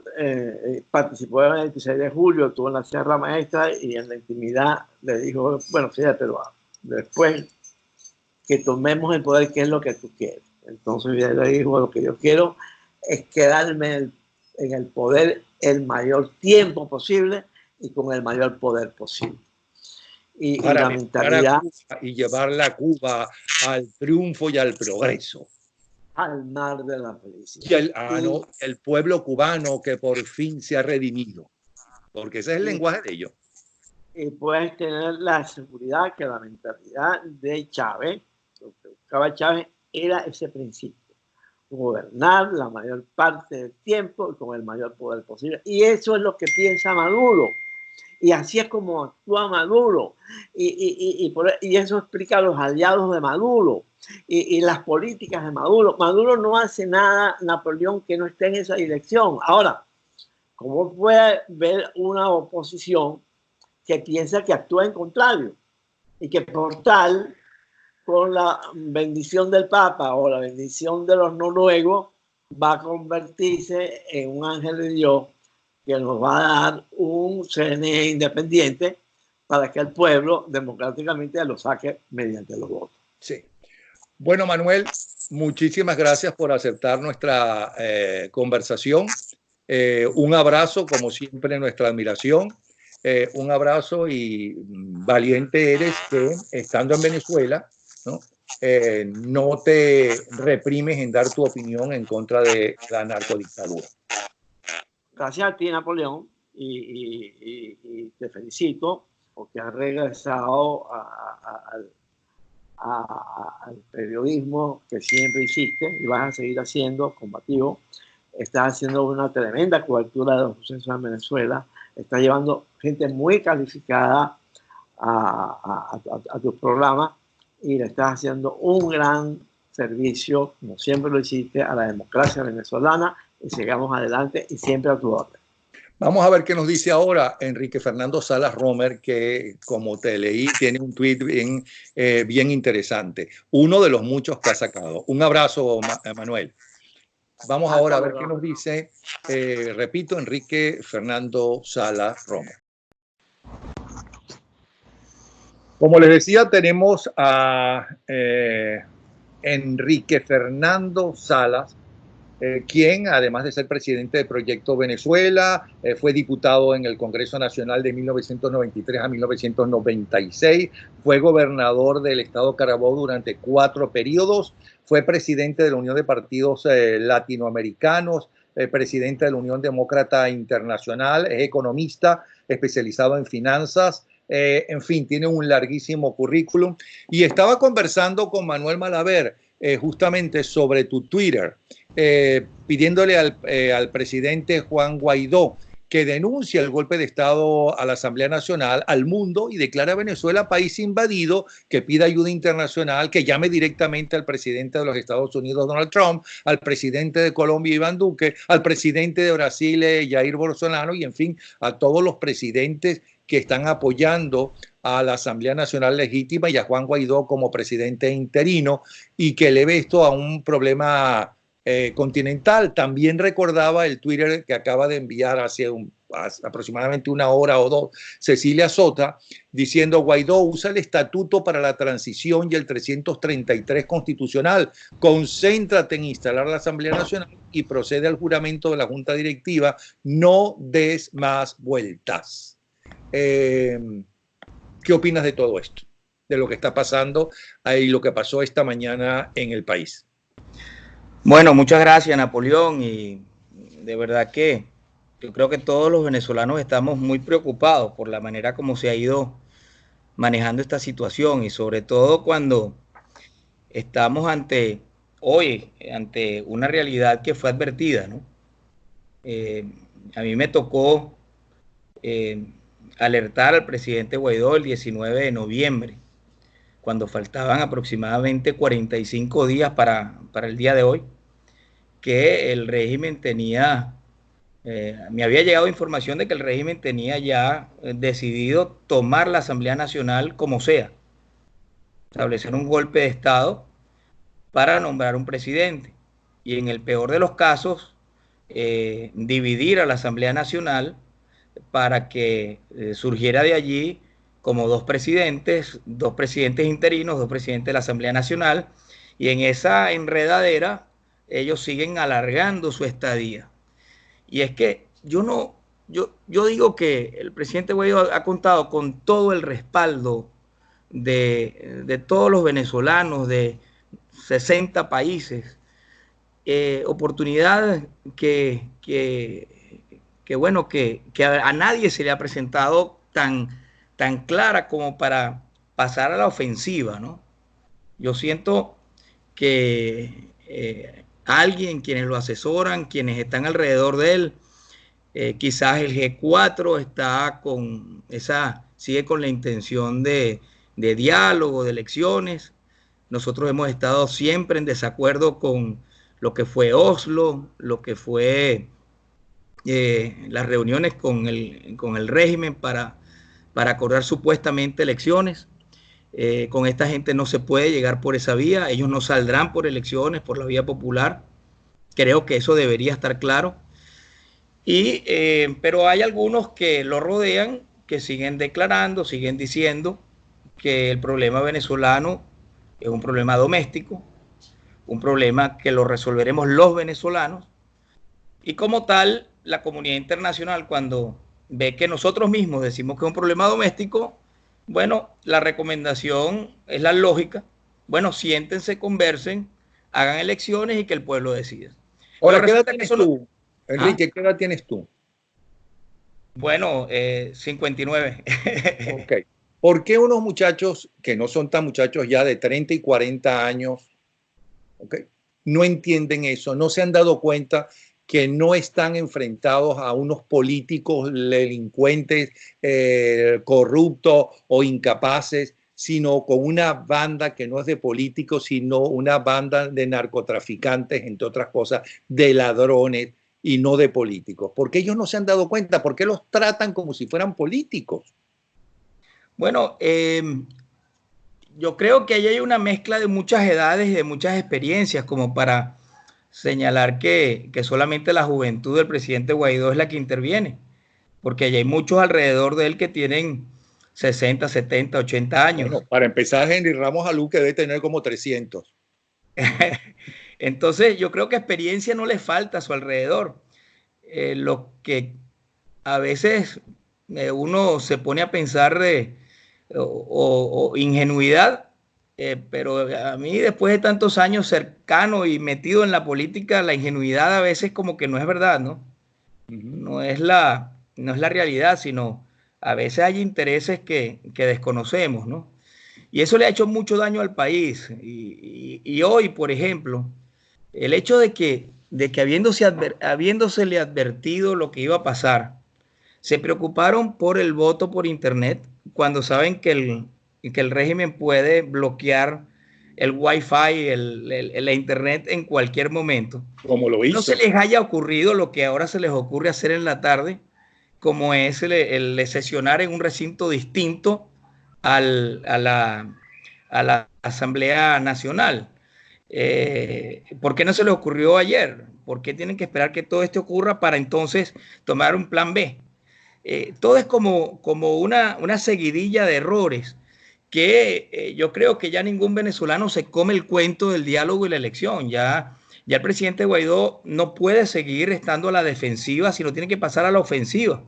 participó en el 26 de julio, estuvo en la Sierra Maestra y en la intimidad le dijo, bueno, Fidel, pero después que tomemos el poder, ¿qué es lo que tú quieres? Entonces Fidel le dijo, lo que yo quiero es quedarme en el poder el mayor tiempo posible y con el mayor poder posible. Y la mentalidad... Y llevarla a Cuba al triunfo y al progreso. Al mar de la felicidad. Y el pueblo cubano que por fin se ha redimido. Porque ese es el lenguaje de ellos. Y puedes tener la seguridad que la mentalidad de Chávez, lo que buscaba Chávez, era ese principio. Gobernar la mayor parte del tiempo y con el mayor poder posible. Y eso es lo que piensa Maduro. Y así es como actúa Maduro. Y eso explica a los aliados de Maduro y las políticas de Maduro. Maduro no hace nada, Napoleón, que no esté en esa dirección. Ahora, ¿cómo puede ver una oposición que piensa que actúa en contrario? Y que por tal, con la bendición del Papa o la bendición de los noruegos, va a convertirse en un ángel de Dios que nos va a dar un CNE independiente para que el pueblo democráticamente lo saque mediante los votos. Sí. Bueno, Manuel, muchísimas gracias por aceptar nuestra conversación. Un abrazo, como siempre, nuestra admiración. Un abrazo y valiente eres que, estando en Venezuela, ¿no? No te reprimes en dar tu opinión en contra de la narcodictadura. Gracias a ti, Napoleón, y te felicito porque has regresado al periodismo que siempre hiciste y vas a seguir haciendo, combativo. Estás haciendo una tremenda cobertura de los sucesos en Venezuela. Estás llevando gente muy calificada a tus programas y le estás haciendo un gran servicio, como siempre lo hiciste, a la democracia venezolana, y sigamos adelante y siempre a tu orden. Vamos a ver qué nos dice ahora Enrique Fernando Salas Romer, que, como te leí, tiene un tweet bien interesante. Uno de los muchos que ha sacado. Un abrazo, Manuel. Vamos ahora a ver qué nos dice, repito, Enrique Fernando Salas Romer. Como les decía, tenemos a Enrique Fernando Salas, quien, además de ser presidente del Proyecto Venezuela, fue diputado en el Congreso Nacional de 1993 a 1996, fue gobernador del estado Carabobo durante 4 periodos, fue presidente de la Unión de Partidos Latinoamericanos, presidente de la Unión Demócrata Internacional, es economista especializado en finanzas. En fin, tiene un larguísimo currículum. Y estaba conversando con Manuel Malaver justamente sobre tu Twitter, pidiéndole al presidente Juan Guaidó que denuncie el golpe de Estado a la Asamblea Nacional, al mundo, y declara a Venezuela país invadido, que pida ayuda internacional, que llame directamente al presidente de los Estados Unidos, Donald Trump, al presidente de Colombia, Iván Duque, al presidente de Brasil, Jair Bolsonaro, y en fin, a todos los presidentes que están apoyando a la Asamblea Nacional Legítima y a Juan Guaidó como presidente interino, y que eleve esto a un problema continental. También recordaba el Twitter que acaba de enviar hace aproximadamente 1 hora o 2 Cecilia Sota, diciendo: Guaidó usa el estatuto para la transición y el 333 constitucional, concéntrate en instalar la Asamblea Nacional y procede al juramento de la Junta Directiva, no des más vueltas. ¿Qué opinas de todo esto? De lo que está pasando y lo que pasó esta mañana en el país. Bueno, muchas gracias, Napoleón, y de verdad que yo creo que todos los venezolanos estamos muy preocupados por la manera como se ha ido manejando esta situación, y sobre todo cuando estamos ante una realidad que fue advertida, ¿no? A mí me tocó alertar al presidente Guaidó el 19 de noviembre, cuando faltaban aproximadamente 45 días para el día de hoy, que el régimen tenía, me había llegado información de que el régimen tenía ya decidido tomar la Asamblea Nacional como sea, establecer un golpe de Estado para nombrar un presidente. Y en el peor de los casos, dividir a la Asamblea Nacional para que surgiera de allí como dos presidentes interinos, dos presidentes de la Asamblea Nacional, y en esa enredadera ellos siguen alargando su estadía. Y es que yo digo que el presidente Guaidó ha contado con todo el respaldo de todos los venezolanos, de 60 países, oportunidad bueno, que a nadie se le ha presentado tan clara como para pasar a la ofensiva, ¿no? Yo siento que alguien, quienes lo asesoran, quienes están alrededor de él, quizás el G4 sigue con la intención de diálogo, de elecciones. Nosotros hemos estado siempre en desacuerdo con lo que fue Oslo, lo que fue las reuniones con el régimen para acordar supuestamente elecciones. Con esta gente no se puede llegar por esa vía, ellos no saldrán por elecciones, por la vía popular. Creo que eso debería estar claro. Pero hay algunos que lo rodean, que siguen declarando, siguen diciendo que el problema venezolano es un problema doméstico, un problema que lo resolveremos los venezolanos, y como tal, la comunidad internacional, cuando ve que nosotros mismos decimos que es un problema doméstico, bueno, la recomendación es la lógica. Bueno, siéntense, conversen, hagan elecciones y que el pueblo decida. Ahora, ¿qué edad tienes tú, Enrique? ¿Qué edad tienes tú? Bueno, 59. Ok. ¿Por qué unos muchachos que no son tan muchachos ya de 30 y 40 años, okay, no entienden eso? No se han dado cuenta que no están enfrentados a unos políticos delincuentes, corruptos o incapaces, sino con una banda que no es de políticos, sino una banda de narcotraficantes, entre otras cosas, de ladrones y no de políticos. ¿Por qué ellos no se han dado cuenta? ¿Por qué los tratan como si fueran políticos? Bueno, yo creo que ahí hay una mezcla de muchas edades y de muchas experiencias como para señalar que solamente la juventud del presidente Guaidó es la que interviene, porque allá hay muchos alrededor de él que tienen 60, 70, 80 años. Bueno, para empezar, Henry Ramos Alú, que debe tener como 300. Entonces, yo creo que experiencia no le falta a su alrededor. Lo que a veces uno se pone a pensar o ingenuidad, pero a mí después de tantos años cercano y metido en la política, la ingenuidad a veces como que no es verdad, ¿no? No es la realidad, sino a veces hay intereses que desconocemos, ¿no? Y eso le ha hecho mucho daño al país. Y hoy, por ejemplo, el hecho de que habiéndosele advertido lo que iba a pasar, se preocuparon por el voto por internet cuando saben que el régimen puede bloquear el wifi, la internet en cualquier momento. Como lo hizo. No se les haya ocurrido lo que ahora se les ocurre hacer en la tarde, como es el sesionar en un recinto distinto a la Asamblea Nacional. ¿Por qué no se les ocurrió ayer? ¿Por qué tienen que esperar que todo esto ocurra para entonces tomar un plan B? Todo es como una seguidilla de errores que yo creo que ya ningún venezolano se come el cuento del diálogo y la elección. Ya el presidente Guaidó no puede seguir estando a la defensiva, sino tiene que pasar a la ofensiva.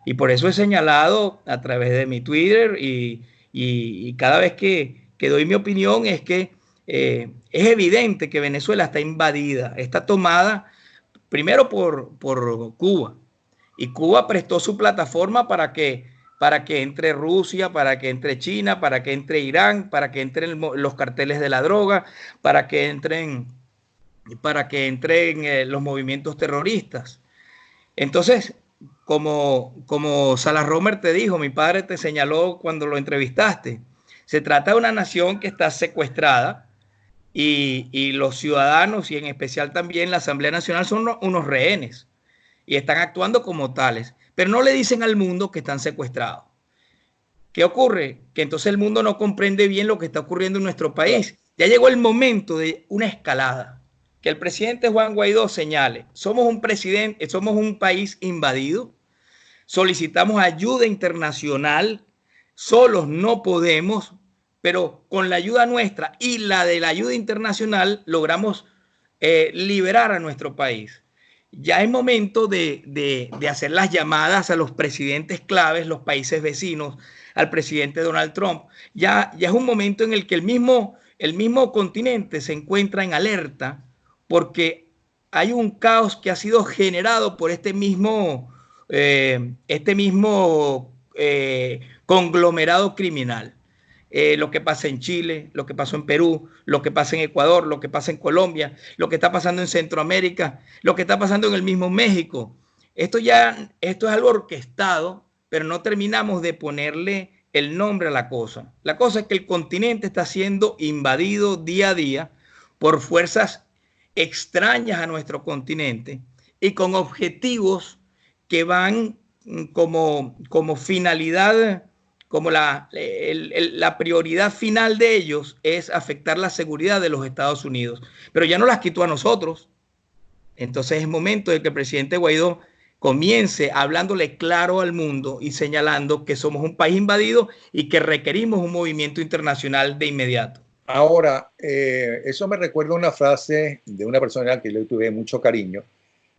Y por eso he señalado a través de mi Twitter y cada vez que doy mi opinión es que es evidente que Venezuela está invadida, está tomada primero por Cuba. Y Cuba prestó su plataforma para que entre Rusia, para que entre China, para que entre Irán, para que entren los carteles de la droga, para que entren los movimientos terroristas. Entonces, como Salah Romer te dijo, mi padre te señaló cuando lo entrevistaste, se trata de una nación que está secuestrada y los ciudadanos y en especial también la Asamblea Nacional son unos rehenes y están actuando como tales, pero no le dicen al mundo que están secuestrados. ¿Qué ocurre? Que entonces el mundo no comprende bien lo que está ocurriendo en nuestro país. Ya llegó el momento de una escalada. Que el presidente Juan Guaidó señale, somos un país invadido, solicitamos ayuda internacional, solos no podemos, pero con la ayuda nuestra y la de la ayuda internacional logramos liberar a nuestro país. Ya es momento de hacer las llamadas a los presidentes claves, los países vecinos, al presidente Donald Trump. Ya es un momento en el que el mismo continente se encuentra en alerta porque hay un caos que ha sido generado por este mismo conglomerado criminal. Lo que pasa en Chile, lo que pasó en Perú, lo que pasa en Ecuador, lo que pasa en Colombia, lo que está pasando en Centroamérica, lo que está pasando en el mismo México. Esto es algo orquestado, pero no terminamos de ponerle el nombre a la cosa. La cosa es que el continente está siendo invadido día a día por fuerzas extrañas a nuestro continente y con objetivos que van como finalidad, como la prioridad final de ellos es afectar la seguridad de los Estados Unidos. Pero ya no las quitó a nosotros. Entonces es momento de que el presidente Guaidó comience hablándole claro al mundo y señalando que somos un país invadido y que requerimos un movimiento internacional de inmediato. Ahora, eso me recuerda una frase de una persona a la que yo tuve mucho cariño,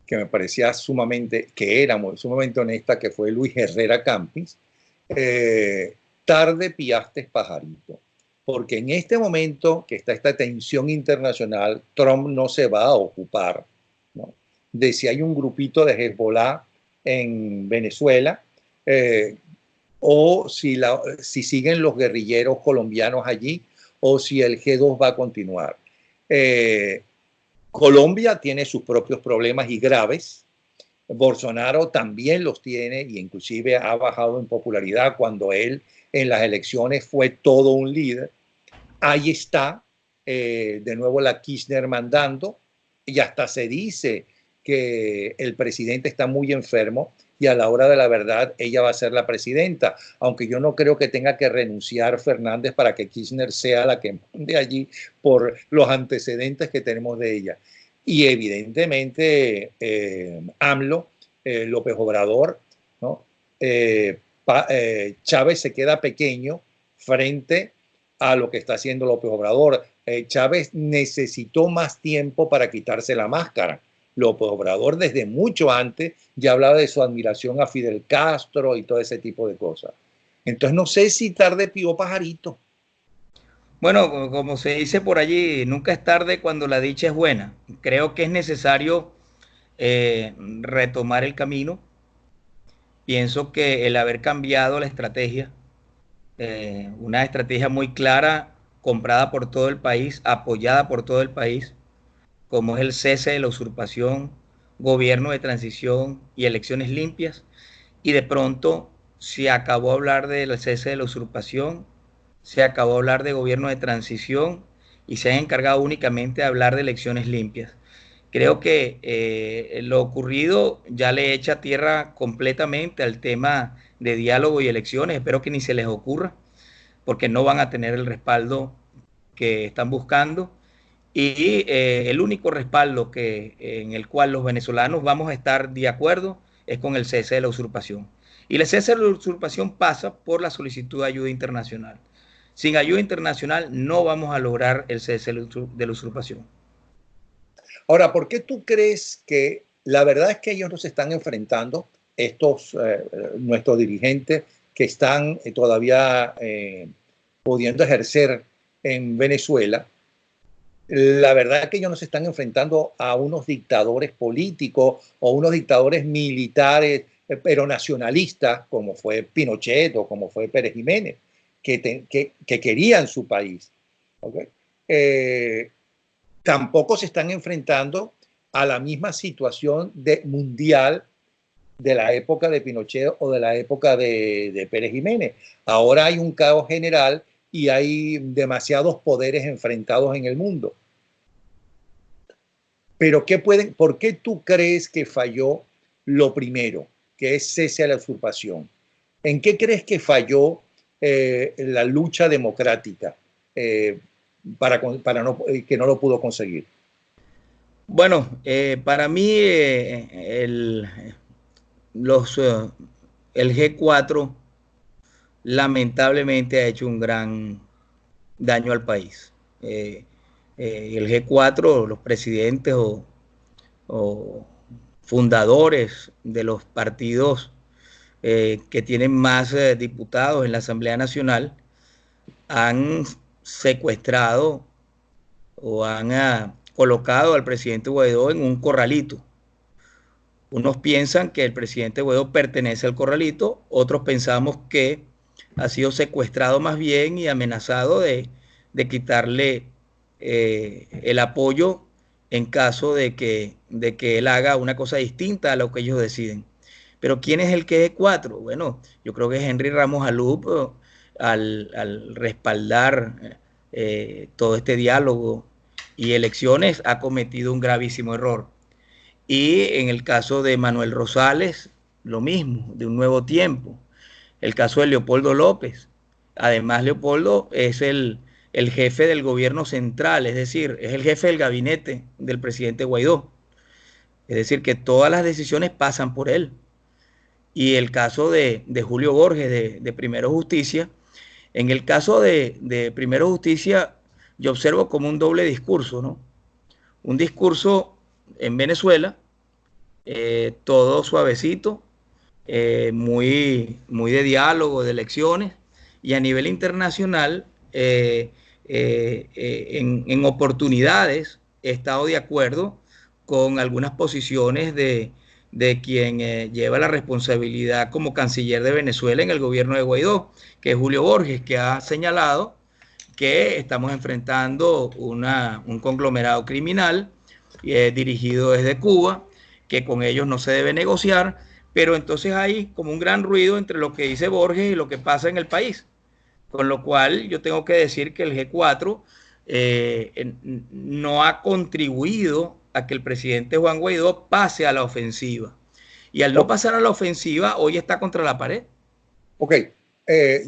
que me parecía sumamente honesta, que fue Luis Herrera Campis. Tarde pillaste pajarito, porque en este momento que está esta tensión internacional, Trump no se va a ocupar, ¿no?, de si hay un grupito de Hezbollah en Venezuela, o si siguen los guerrilleros colombianos allí, o si el G2 va a continuar. Colombia tiene sus propios problemas y graves. Bolsonaro también los tiene, y inclusive ha bajado en popularidad cuando él en las elecciones fue todo un líder. Ahí está de nuevo la Kirchner mandando, y hasta se dice que el presidente está muy enfermo y a la hora de la verdad ella va a ser la presidenta, aunque yo no creo que tenga que renunciar Fernández para que Kirchner sea la que mande allí por los antecedentes que tenemos de ella. Y evidentemente AMLO, López Obrador, ¿no? Chávez se queda pequeño frente a lo que está haciendo López Obrador. Chávez necesitó más tiempo para quitarse la máscara. López Obrador desde mucho antes ya hablaba de su admiración a Fidel Castro y todo ese tipo de cosas. Entonces no sé si tarde pío pajarito. Bueno, como se dice por allí, nunca es tarde cuando la dicha es buena. Creo que es necesario retomar el camino. Pienso que el haber cambiado la estrategia, una estrategia muy clara, comprada por todo el país, apoyada por todo el país, como es el cese de la usurpación, gobierno de transición y elecciones limpias, y de pronto se acabó de hablar del cese de la usurpación, se acabó de hablar de gobierno de transición y se han encargado únicamente de hablar de elecciones limpias. Creo que lo ocurrido ya le echa tierra completamente al tema de diálogo y elecciones. Espero que ni se les ocurra, porque no van a tener el respaldo que están buscando. Y el único respaldo en el cual los venezolanos vamos a estar de acuerdo es con el cese de la usurpación. Y el cese de la usurpación pasa por la solicitud de ayuda internacional. Sin ayuda internacional no vamos a lograr el cese de la usurpación. Ahora, ¿por qué tú crees que la verdad es que ellos nos están enfrentando, nuestros dirigentes que están todavía pudiendo ejercer en Venezuela? La verdad es que ellos nos están enfrentando a unos dictadores políticos o unos dictadores militares, pero nacionalistas, como fue Pinochet o como fue Pérez Jiménez, que querían su país. ¿Okay? Tampoco se están enfrentando a la misma situación mundial de la época de Pinochet o de la época de Pérez Jiménez. Ahora hay un caos general y hay demasiados poderes enfrentados en el mundo. Pero ¿por qué tú crees que falló lo primero, que es cese a la usurpación? ¿En qué crees que falló la lucha democrática que no lo pudo conseguir? Bueno, para mí el G4 lamentablemente ha hecho un gran daño al país. El G4, los presidentes o fundadores de los partidos que tienen más diputados en la Asamblea Nacional han secuestrado o han colocado al presidente Guaidó en un corralito. Unos piensan que el presidente Guaidó pertenece al corralito, otros pensamos que ha sido secuestrado más bien y amenazado de quitarle el apoyo en caso de que él haga una cosa distinta a lo que ellos deciden. Pero ¿quién es el que es G4? Bueno, yo creo que Henry Ramos Alup, al respaldar todo este diálogo y elecciones, ha cometido un gravísimo error. Y en el caso de Manuel Rosales, lo mismo, de Un Nuevo Tiempo. El caso de Leopoldo López. Además, Leopoldo es el jefe del gobierno central, es decir, es el jefe del gabinete del presidente Guaidó. Es decir, que todas las decisiones pasan por él. Y el caso de Julio Borges, de Primero Justicia. En el caso de Primero Justicia, yo observo como un doble discurso, ¿no? Un discurso en Venezuela, todo suavecito, muy de diálogo, de elecciones, y a nivel internacional, en oportunidades, he estado de acuerdo con algunas posiciones de quien lleva la responsabilidad como canciller de Venezuela en el gobierno de Guaidó, que es Julio Borges, que ha señalado que estamos enfrentando un conglomerado criminal dirigido desde Cuba, que con ellos no se debe negociar, pero entonces hay como un gran ruido entre lo que dice Borges y lo que pasa en el país. Con lo cual yo tengo que decir que el G4 no ha contribuido a que el presidente Juan Guaidó pase a la ofensiva. Y al no pasar a la ofensiva, hoy está contra la pared. Ok,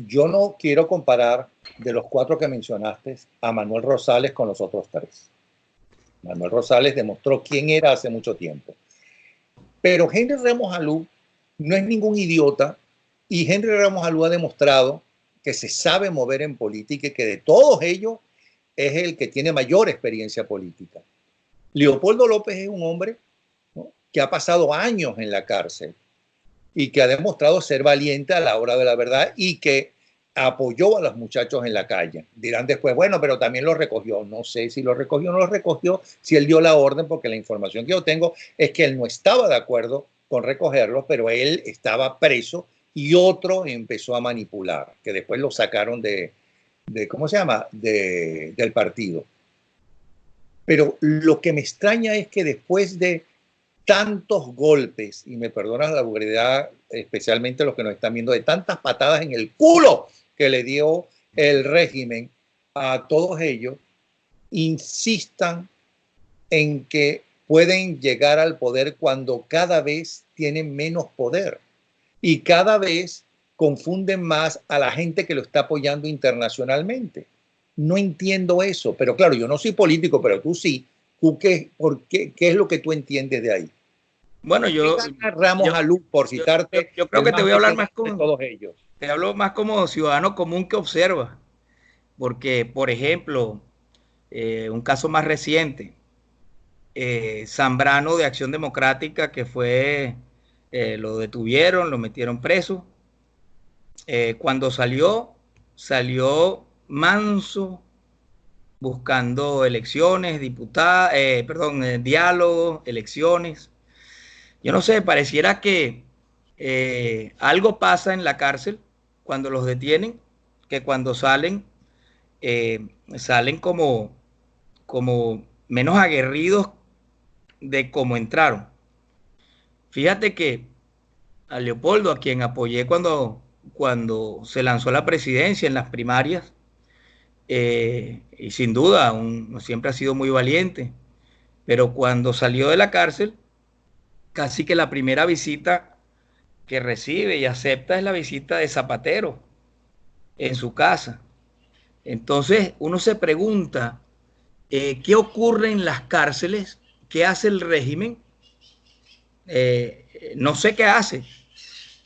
yo no quiero comparar de los 4 que mencionaste a Manuel Rosales con los otros 3. Manuel Rosales demostró quién era hace mucho tiempo. Pero Henry Ramos Alup no es ningún idiota, y Henry Ramos Alup ha demostrado que se sabe mover en política y que de todos ellos es el que tiene mayor experiencia política. Leopoldo López es un hombre, ¿no?, que ha pasado años en la cárcel y que ha demostrado ser valiente a la hora de la verdad y que apoyó a los muchachos en la calle. Dirán después, bueno, pero también los recogió. No sé si los recogió o no los recogió, si él dio la orden, porque la información que yo tengo es que él no estaba de acuerdo con recogerlos, pero él estaba preso y otro empezó a manipular, que después lo sacaron de ¿cómo se llama?, del partido. Pero lo que me extraña es que después de tantos golpes, y me perdonas la vulgaridad, especialmente los que nos están viendo, de tantas patadas en el culo que le dio el régimen a todos ellos, insistan en que pueden llegar al poder cuando cada vez tienen menos poder y cada vez confunden más a la gente que lo está apoyando internacionalmente. No entiendo eso, pero claro, yo no soy político, pero tú sí. ¿Tú qué es lo que tú entiendes de ahí? Bueno, Ramos Alup, por citarte, yo creo que te voy a hablar más como todos ellos. Te hablo más como ciudadano común que observa, porque, por ejemplo, un caso más reciente, Zambrano de Acción Democrática, que fue, lo detuvieron, lo metieron preso. Cuando salió manso, buscando elecciones, diálogos, elecciones. Yo no sé, pareciera que algo pasa en la cárcel cuando los detienen, que cuando salen como menos aguerridos de cómo entraron. Fíjate que a Leopoldo, a quien apoyé cuando se lanzó la presidencia en las primarias, y sin duda siempre ha sido muy valiente, pero cuando salió de la cárcel, casi que la primera visita que recibe y acepta es la visita de Zapatero, en su casa. Entonces uno se pregunta, ¿qué ocurre en las cárceles? ¿Qué hace el régimen? No sé qué hace,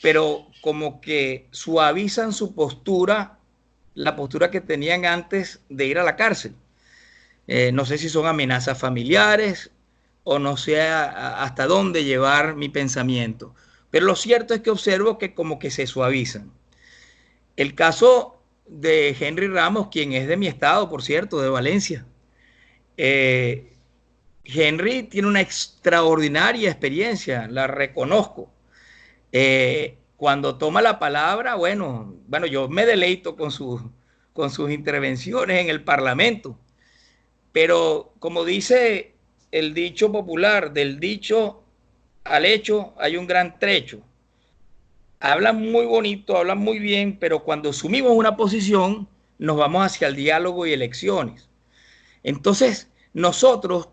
pero como que suavizan su postura, la postura que tenían antes de ir a la cárcel. No sé si son amenazas familiares o no sé hasta dónde llevar mi pensamiento. Pero lo cierto es que observo que como que se suavizan. El caso de Henry Ramos, quien es de mi estado, por cierto, de Valencia. Henry tiene una extraordinaria experiencia, la reconozco. Cuando toma la palabra, bueno, yo me deleito con sus intervenciones en el Parlamento. Pero como dice el dicho popular, del dicho al hecho hay un gran trecho. Hablan muy bonito, hablan muy bien, pero cuando asumimos una posición, nos vamos hacia el diálogo y elecciones. Entonces, nosotros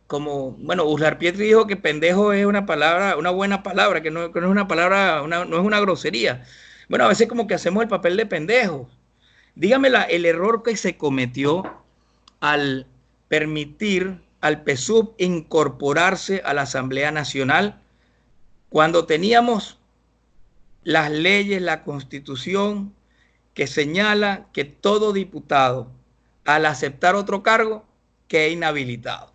Urlar Pietri dijo que pendejo es una palabra, una buena palabra, que no es una palabra, no es una grosería. Bueno, a veces como que hacemos el papel de pendejos. Dígame el error que se cometió al permitir al PSUV incorporarse a la Asamblea Nacional cuando teníamos las leyes, la Constitución que señala que todo diputado al aceptar otro cargo queda inhabilitado.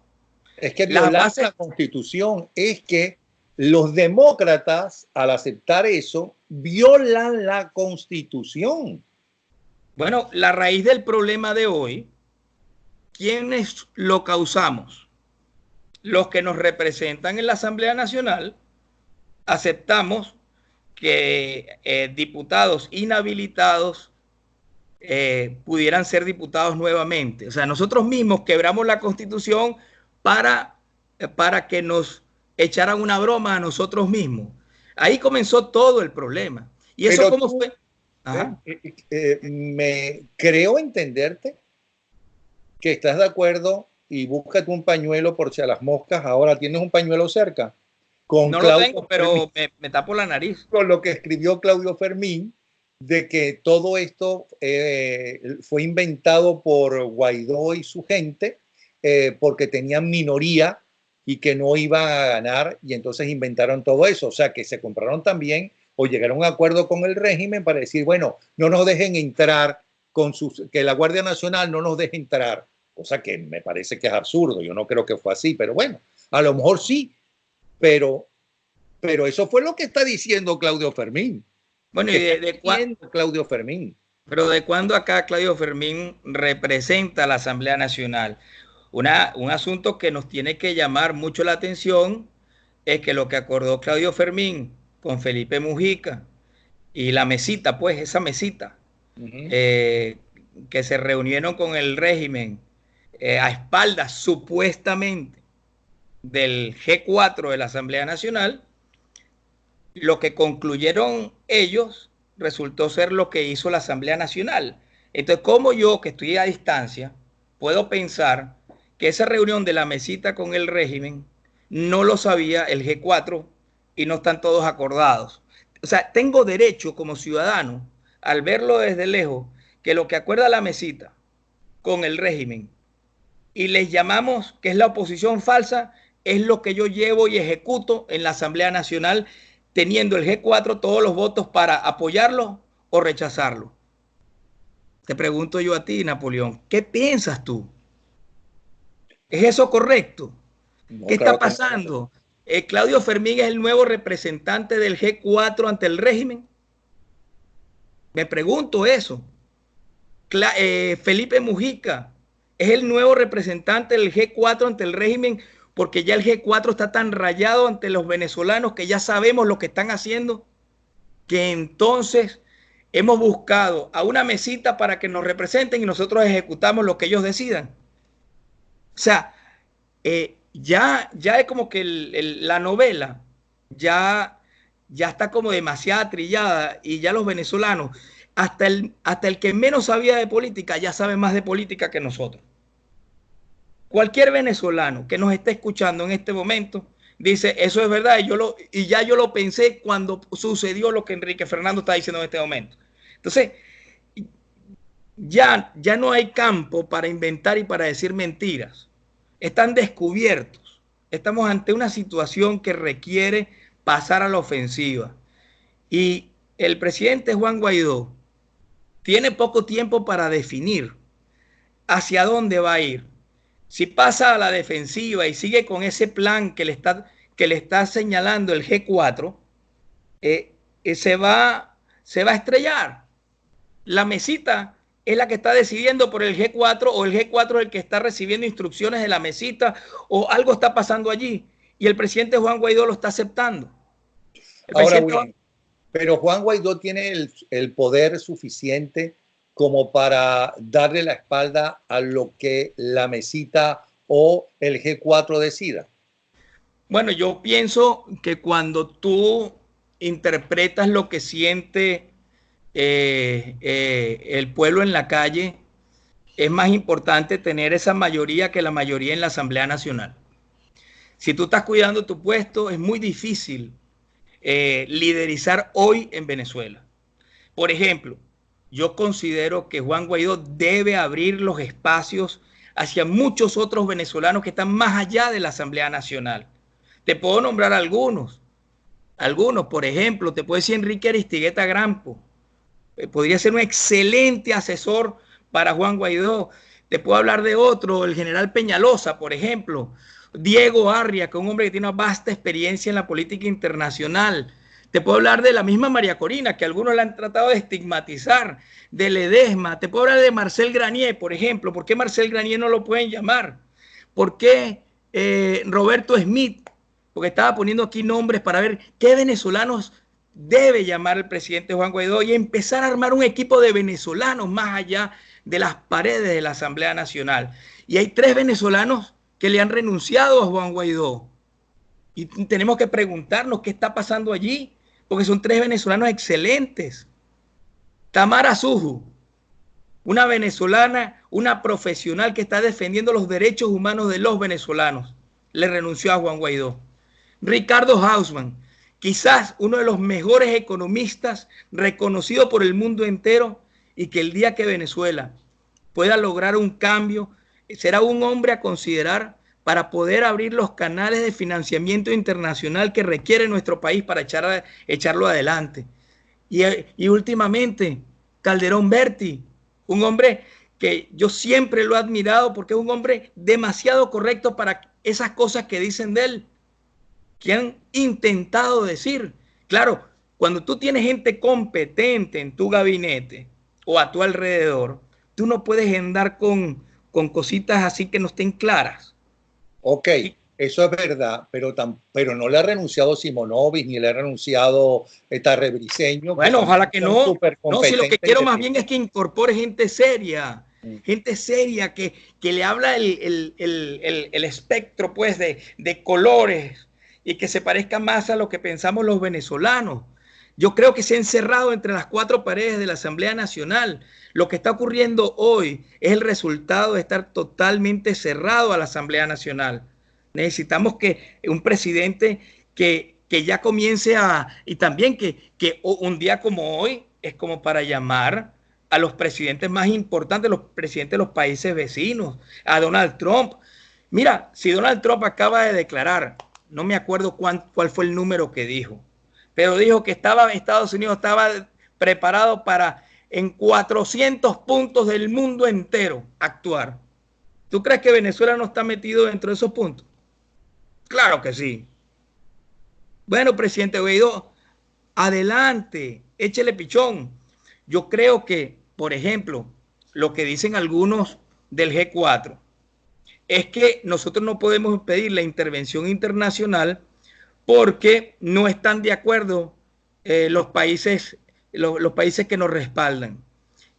Es que violar la Constitución es que los demócratas al aceptar eso violan la Constitución. Bueno, la raíz del problema de hoy, ¿quiénes lo causamos? Los que nos representan en la Asamblea Nacional aceptamos que diputados inhabilitados pudieran ser diputados nuevamente. O sea, nosotros mismos quebramos la Constitución para que nos echaran una broma a nosotros mismos. Ahí comenzó todo el problema. ¿Y eso cómo fue? Me creo entenderte que estás de acuerdo y búscate un pañuelo por si a las moscas. Ahora tienes un pañuelo cerca. No lo tengo, pero me tapo la nariz. Con lo que escribió Claudio Fermín, de que todo esto fue inventado por Guaidó y su gente porque tenían minoría y que no iban a ganar, y entonces inventaron todo eso. O sea, que se compraron también o llegaron a un acuerdo con el régimen para decir, bueno, no nos dejen entrar, que la Guardia Nacional no nos deje entrar, cosa que me parece que es absurdo. Yo no creo que fue así, pero bueno, a lo mejor sí. Pero eso fue lo que está diciendo Claudio Fermín. Bueno, ¿y cuándo Claudio Fermín? Pero ¿de cuándo acá Claudio Fermín representa a la Asamblea Nacional? Un asunto que nos tiene que llamar mucho la atención es que lo que acordó Claudio Fermín con Felipe Mujica y la mesita, pues esa mesita, que se reunieron con el régimen a espaldas supuestamente del G4 de la Asamblea Nacional, lo que concluyeron ellos resultó ser lo que hizo la Asamblea Nacional. Entonces, ¿cómo yo, que estoy a distancia, puedo pensar que esa reunión de la mesita con el régimen no lo sabía el G4 y no están todos acordados? O sea, tengo derecho como ciudadano, al verlo desde lejos, que lo que acuerda la mesita con el régimen y les llamamos que es la oposición falsa, es lo que yo llevo y ejecuto en la Asamblea Nacional, teniendo el G4 todos los votos para apoyarlo o rechazarlo. Te pregunto yo a ti, Napoleón, ¿qué piensas tú? ¿Es eso correcto? No, ¿qué está pasando? ¿Claudio Fermín es el nuevo representante del G4 ante el régimen? Me pregunto eso. Felipe Mujica es el nuevo representante del G4 ante el régimen, porque ya el G4 está tan rayado ante los venezolanos que ya sabemos lo que están haciendo, que entonces hemos buscado a una mesita para que nos representen y nosotros ejecutamos lo que ellos decidan. O sea, ya es como que la novela ya está como demasiado trillada, y ya los venezolanos, hasta el que menos sabía de política, ya sabe más de política que nosotros. Cualquier venezolano que nos esté escuchando en este momento dice, eso es verdad, y ya yo lo pensé cuando sucedió lo que Enrique Fernando está diciendo en este momento. Entonces, ya no hay campo para inventar y para decir mentiras. Están descubiertos. Estamos ante una situación que requiere pasar a la ofensiva. Y el presidente Juan Guaidó tiene poco tiempo para definir hacia dónde va a ir. Si pasa a la defensiva y sigue con ese plan que le está señalando el G4, se va a estrellar. La mesita es la que está decidiendo por el G4 o el G4 es el que está recibiendo instrucciones de la mesita o algo está pasando allí y el presidente Juan Guaidó lo está aceptando. Ahora bien, pero Juan Guaidó tiene el poder suficiente como para darle la espalda a lo que la mesita o el G4 decida. Bueno, yo pienso que cuando tú interpretas lo que siente el pueblo en la calle, es más importante tener esa mayoría que la mayoría en la Asamblea Nacional. Si tú estás cuidando tu puesto, es muy difícil liderizar hoy en Venezuela. Por ejemplo, yo considero que Juan Guaidó debe abrir los espacios hacia muchos otros venezolanos que están más allá de la Asamblea Nacional. Te puedo nombrar algunos, por ejemplo, te puedo decir Enrique Aristigueta Grampo, podría ser un excelente asesor para Juan Guaidó. Te puedo hablar de otro, el general Peñalosa, por ejemplo, Diego Arria, que es un hombre que tiene una vasta experiencia en la política internacional. Te puedo hablar de la misma María Corina, que algunos la han tratado de estigmatizar, de Ledesma. Te puedo hablar de Marcel Granier, por ejemplo. ¿Por qué Marcel Granier no lo pueden llamar? ¿Por qué Roberto Smith? Porque estaba poniendo aquí nombres para ver qué venezolanos debe llamar el presidente Juan Guaidó y empezar a armar un equipo de venezolanos más allá de las paredes de la Asamblea Nacional. Y hay 3 venezolanos que le han renunciado a Juan Guaidó. Y tenemos que preguntarnos qué está pasando allí, porque son 3 venezolanos excelentes. Tamara Suju, una venezolana, una profesional que está defendiendo los derechos humanos de los venezolanos, le renunció a Juan Guaidó. Ricardo Hausmann, quizás uno de los mejores economistas reconocido por el mundo entero y que el día que Venezuela pueda lograr un cambio, será un hombre a considerar para poder abrir los canales de financiamiento internacional que requiere nuestro país para echarlo adelante. Y últimamente, Calderón Berti, un hombre que yo siempre lo he admirado porque es un hombre demasiado correcto para esas cosas que dicen de él, que han intentado decir. Claro, cuando tú tienes gente competente en tu gabinete o a tu alrededor, tú no puedes andar con cositas así que no estén claras. Ok, eso es verdad, pero no le ha renunciado Simonovic ni le ha renunciado Tarrebriseño. Bueno, ojalá que no. No, si lo que quiero más bien es que incorpore gente seria, que le habla el espectro pues de colores y que se parezca más a lo que pensamos los venezolanos. Yo creo que se ha encerrado entre las 4 paredes de la Asamblea Nacional. Lo que está ocurriendo hoy es el resultado de estar totalmente cerrado a la Asamblea Nacional. Necesitamos que un presidente que ya comience y también que un día como hoy es como para llamar a los presidentes más importantes, los presidentes de los países vecinos, a Donald Trump. Mira, si Donald Trump acaba de declarar, no me acuerdo cuál fue el número que dijo, pero dijo que Estados Unidos estaba preparado para en 400 puntos del mundo entero actuar. ¿Tú crees que Venezuela no está metido dentro de esos puntos? Claro que sí. Bueno, presidente Guaidó, adelante, échele pichón. Yo creo que, por ejemplo, lo que dicen algunos del G4 es que nosotros no podemos pedir la intervención internacional porque no están de acuerdo los países que nos respaldan.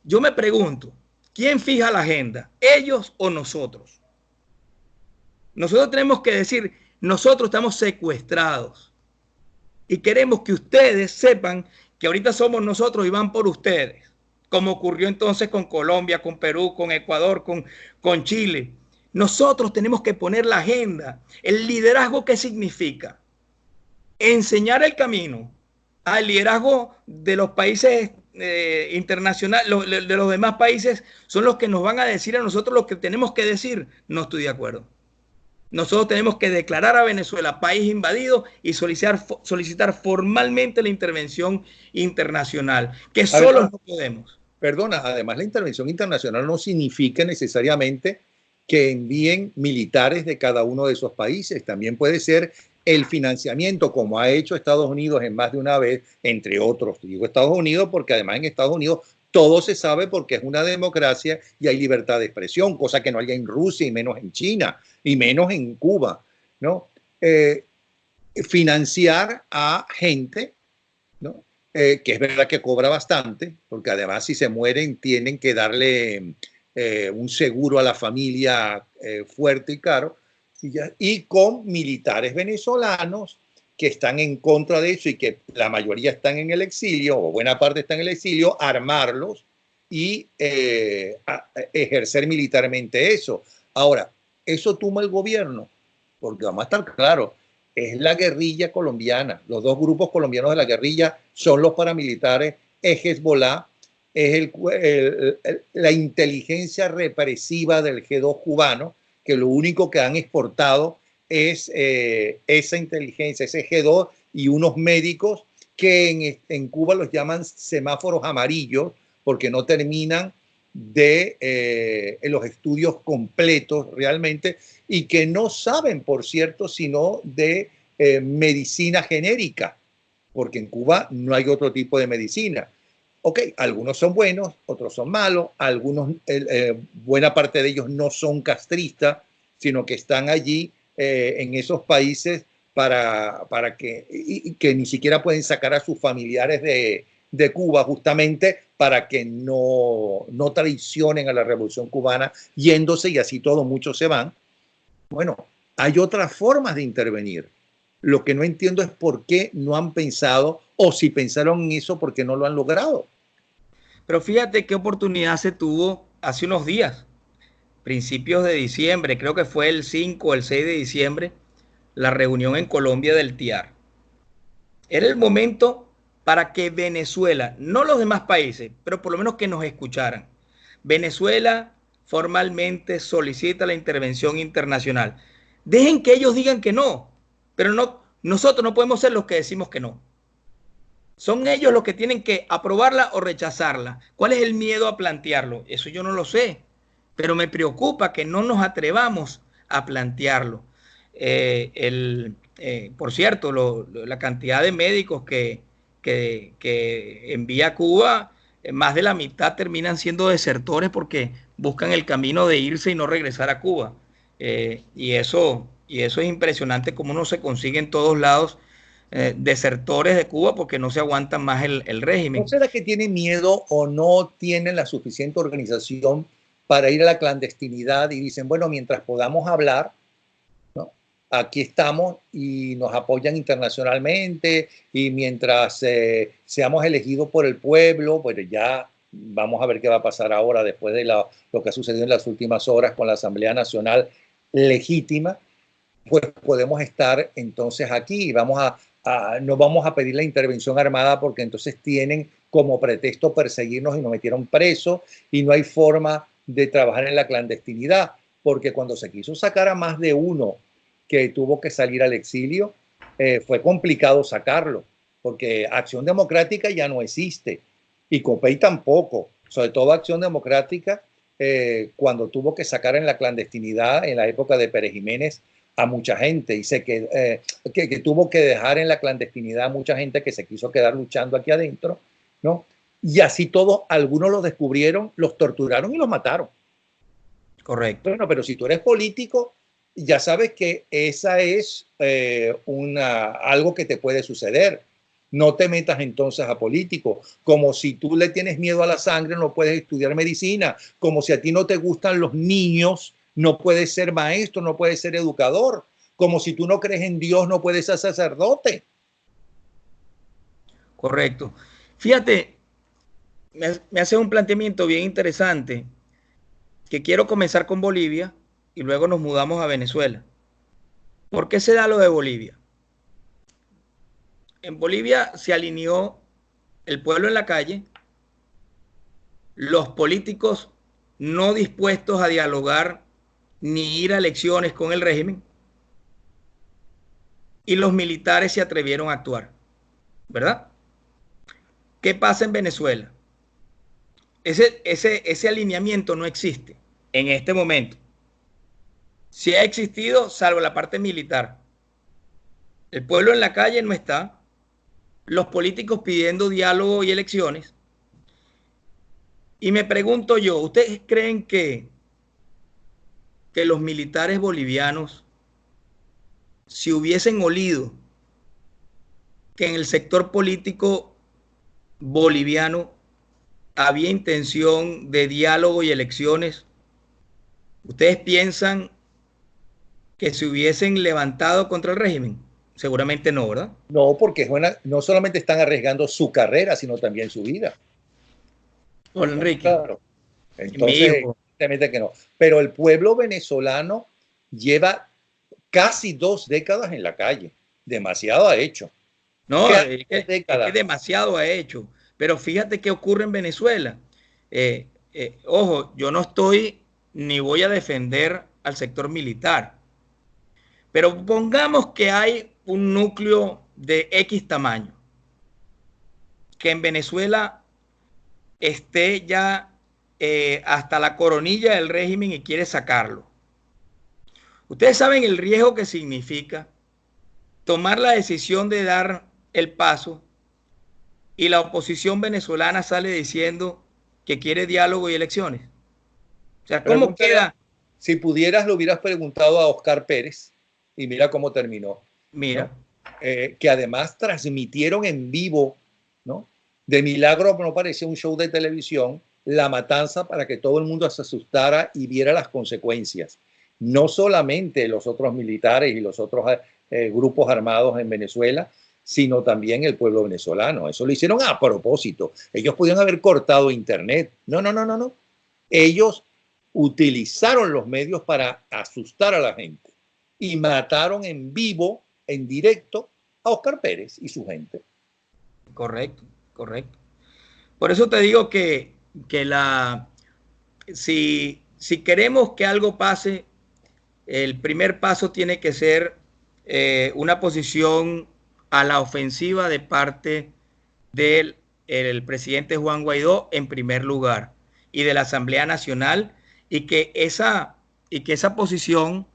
Yo me pregunto, ¿quién fija la agenda? ¿Ellos o nosotros? Nosotros tenemos que decir, nosotros estamos secuestrados y queremos que ustedes sepan que ahorita somos nosotros y van por ustedes, como ocurrió entonces con Colombia, con Perú, con Ecuador, con Chile. Nosotros tenemos que poner la agenda. El liderazgo, ¿qué significa? Enseñar el camino al liderazgo de los países internacional, de los demás países, son los que nos van a decir a nosotros lo que tenemos que decir. No estoy de acuerdo. Nosotros tenemos que declarar a Venezuela país invadido y solicitar formalmente la intervención internacional, que solos no podemos. Perdona, además la intervención internacional no significa necesariamente que envíen militares de cada uno de esos países. También puede ser el financiamiento, como ha hecho Estados Unidos en más de una vez, entre otros. Digo Estados Unidos porque además en Estados Unidos todo se sabe porque es una democracia y hay libertad de expresión, cosa que no hay en Rusia y menos en China y menos en Cuba, ¿no? Financiar a gente, ¿no? Que es verdad que cobra bastante, porque además si se mueren tienen que darle un seguro a la familia fuerte y caro, y con militares venezolanos que están en contra de eso y que la mayoría están en el exilio, o buena parte están en el exilio, armarlos y ejercer militarmente eso. Ahora, eso tumba el gobierno, porque vamos a estar claros, es la guerrilla colombiana. Los dos grupos colombianos de la guerrilla son los paramilitares, es Hezbollah, es la inteligencia represiva del G2 cubano, que lo único que han exportado es esa inteligencia, ese G2 y unos médicos que en Cuba los llaman semáforos amarillos porque no terminan de los estudios completos realmente y que no saben, por cierto, sino de medicina genérica, porque en Cuba no hay otro tipo de medicina. Ok, algunos son buenos, otros son malos, algunos, buena parte de ellos no son castristas, sino que están allí en esos países para que ni siquiera pueden sacar a sus familiares de Cuba justamente para que no traicionen a la Revolución Cubana yéndose y así todos muchos se van. Bueno, hay otras formas de intervenir. Lo que no entiendo es por qué no han pensado, o si pensaron en eso, por qué no lo han logrado. Pero fíjate qué oportunidad se tuvo hace unos días, principios de diciembre, creo que fue el 5 o el 6 de diciembre, la reunión en Colombia del TIAR. Era el momento para que Venezuela, no los demás países, pero por lo menos que nos escucharan. Venezuela formalmente solicita la intervención internacional. Dejen que ellos digan que no, pero no, nosotros no podemos ser los que decimos que no. Son ellos los que tienen que aprobarla o rechazarla. ¿Cuál es el miedo a plantearlo? Eso yo no lo sé, pero me preocupa que no nos atrevamos a plantearlo. Por cierto, la cantidad de médicos que envía Cuba, más de la mitad terminan siendo desertores porque buscan el camino de irse y no regresar a Cuba. Y eso es impresionante cómo no se consigue en todos lados desertores de Cuba porque no se aguantan más el régimen. ¿No será que tienen miedo o no tienen la suficiente organización para ir a la clandestinidad y dicen, bueno, mientras podamos hablar, ¿no? Aquí estamos y nos apoyan internacionalmente y mientras seamos elegidos por el pueblo, pues ya vamos a ver qué va a pasar ahora después de lo que ha sucedido en las últimas horas con la Asamblea Nacional legítima, pues podemos estar entonces aquí y no vamos a pedir la intervención armada porque entonces tienen como pretexto perseguirnos y nos metieron presos y no hay forma de trabajar en la clandestinidad, porque cuando se quiso sacar a más de uno que tuvo que salir al exilio, fue complicado sacarlo, porque Acción Democrática ya no existe y COPEI tampoco, sobre todo Acción Democrática, cuando tuvo que sacar en la clandestinidad en la época de Pérez Jiménez a mucha gente y que tuvo que dejar en la clandestinidad a mucha gente que se quiso quedar luchando aquí adentro, ¿no? Y así todos, algunos los descubrieron, los torturaron y los mataron. Correcto. Bueno, pero si tú eres político, ya sabes que esa es algo que te puede suceder. No te metas entonces a político. Como si tú le tienes miedo a la sangre, no puedes estudiar medicina. Como si a ti no te gustan los niños, no puedes ser maestro, no puedes ser educador. Como si tú no crees en Dios, no puedes ser sacerdote. Correcto. Fíjate, me hace un planteamiento bien interesante, que quiero comenzar con Bolivia y luego nos mudamos a Venezuela. ¿Por qué se da lo de Bolivia? En Bolivia se alineó el pueblo en la calle los políticos no dispuestos a dialogar ni ir a elecciones con el régimen, y los militares se atrevieron a actuar, ¿verdad? ¿Qué pasa en Venezuela? Ese alineamiento no existe en este momento. Sí ha existido, salvo la parte militar. El pueblo en la calle no está, los políticos pidiendo diálogo y elecciones. Y me pregunto yo, ¿ustedes creen que los militares bolivianos, si hubiesen olido que en el sector político boliviano había intención de diálogo y elecciones, ustedes piensan que se hubiesen levantado contra el régimen? Seguramente no, ¿verdad? No, porque no solamente están arriesgando su carrera, sino también su vida. Don Enrique. Claro. Entonces, evidentemente que no. Pero el pueblo venezolano lleva casi 2 décadas en la calle. Demasiado ha hecho. No, es que demasiado ha hecho. Pero fíjate qué ocurre en Venezuela. Ojo, yo no estoy ni voy a defender al sector militar. Pero pongamos que hay un núcleo de X tamaño, que en Venezuela esté ya hasta la coronilla del régimen y quiere sacarlo. Ustedes saben el riesgo que significa tomar la decisión de dar el paso y la oposición venezolana sale diciendo que quiere diálogo y elecciones. O sea, ¿cómo queda? Si pudieras, lo hubieras preguntado a Oscar Pérez y mira cómo terminó. Mira. ¿No? Que además transmitieron en vivo, ¿no? De milagro no parecía un show de televisión, la matanza para que todo el mundo se asustara y viera las consecuencias. No solamente los otros militares y los otros grupos armados en Venezuela, sino también el pueblo venezolano. Eso lo hicieron a propósito. Ellos podían haber cortado internet. No. Ellos utilizaron los medios para asustar a la gente y mataron en vivo, en directo, a Oscar Pérez y su gente. Correcto. Por eso te digo que si queremos que algo pase, el primer paso tiene que ser una posición a la ofensiva de parte del presidente Juan Guaidó en primer lugar y de la Asamblea Nacional, y que esa posición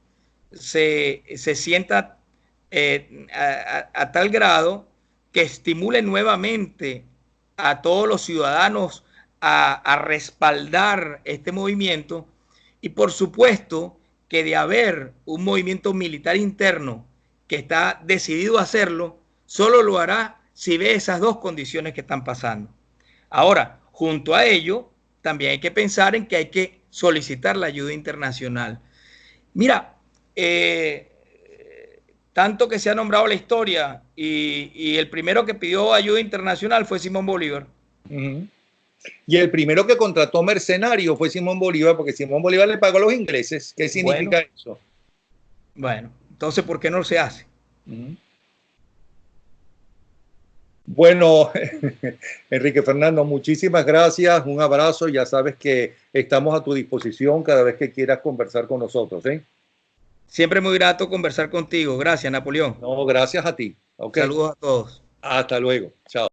se sienta a tal grado que estimule nuevamente a todos los ciudadanos a respaldar este movimiento, y por supuesto que de haber un movimiento militar interno que está decidido a hacerlo, solo lo hará si ve esas dos condiciones que están pasando. Ahora, junto a ello, también hay que pensar en que hay que solicitar la ayuda internacional. Mira, tanto que se ha nombrado la historia y el primero que pidió ayuda internacional fue Simón Bolívar. Y el primero que contrató mercenario fue Simón Bolívar, porque Simón Bolívar le pagó a los ingleses. ¿Qué significa eso? Bueno, entonces, ¿por qué no se hace? Bueno, Enrique Fernando, muchísimas gracias, un abrazo, ya sabes que estamos a tu disposición cada vez que quieras conversar con nosotros, ¿eh? Siempre muy grato conversar contigo. Gracias, Napoleón. No, gracias a ti. Okay. Saludos a todos. Hasta luego. Chao.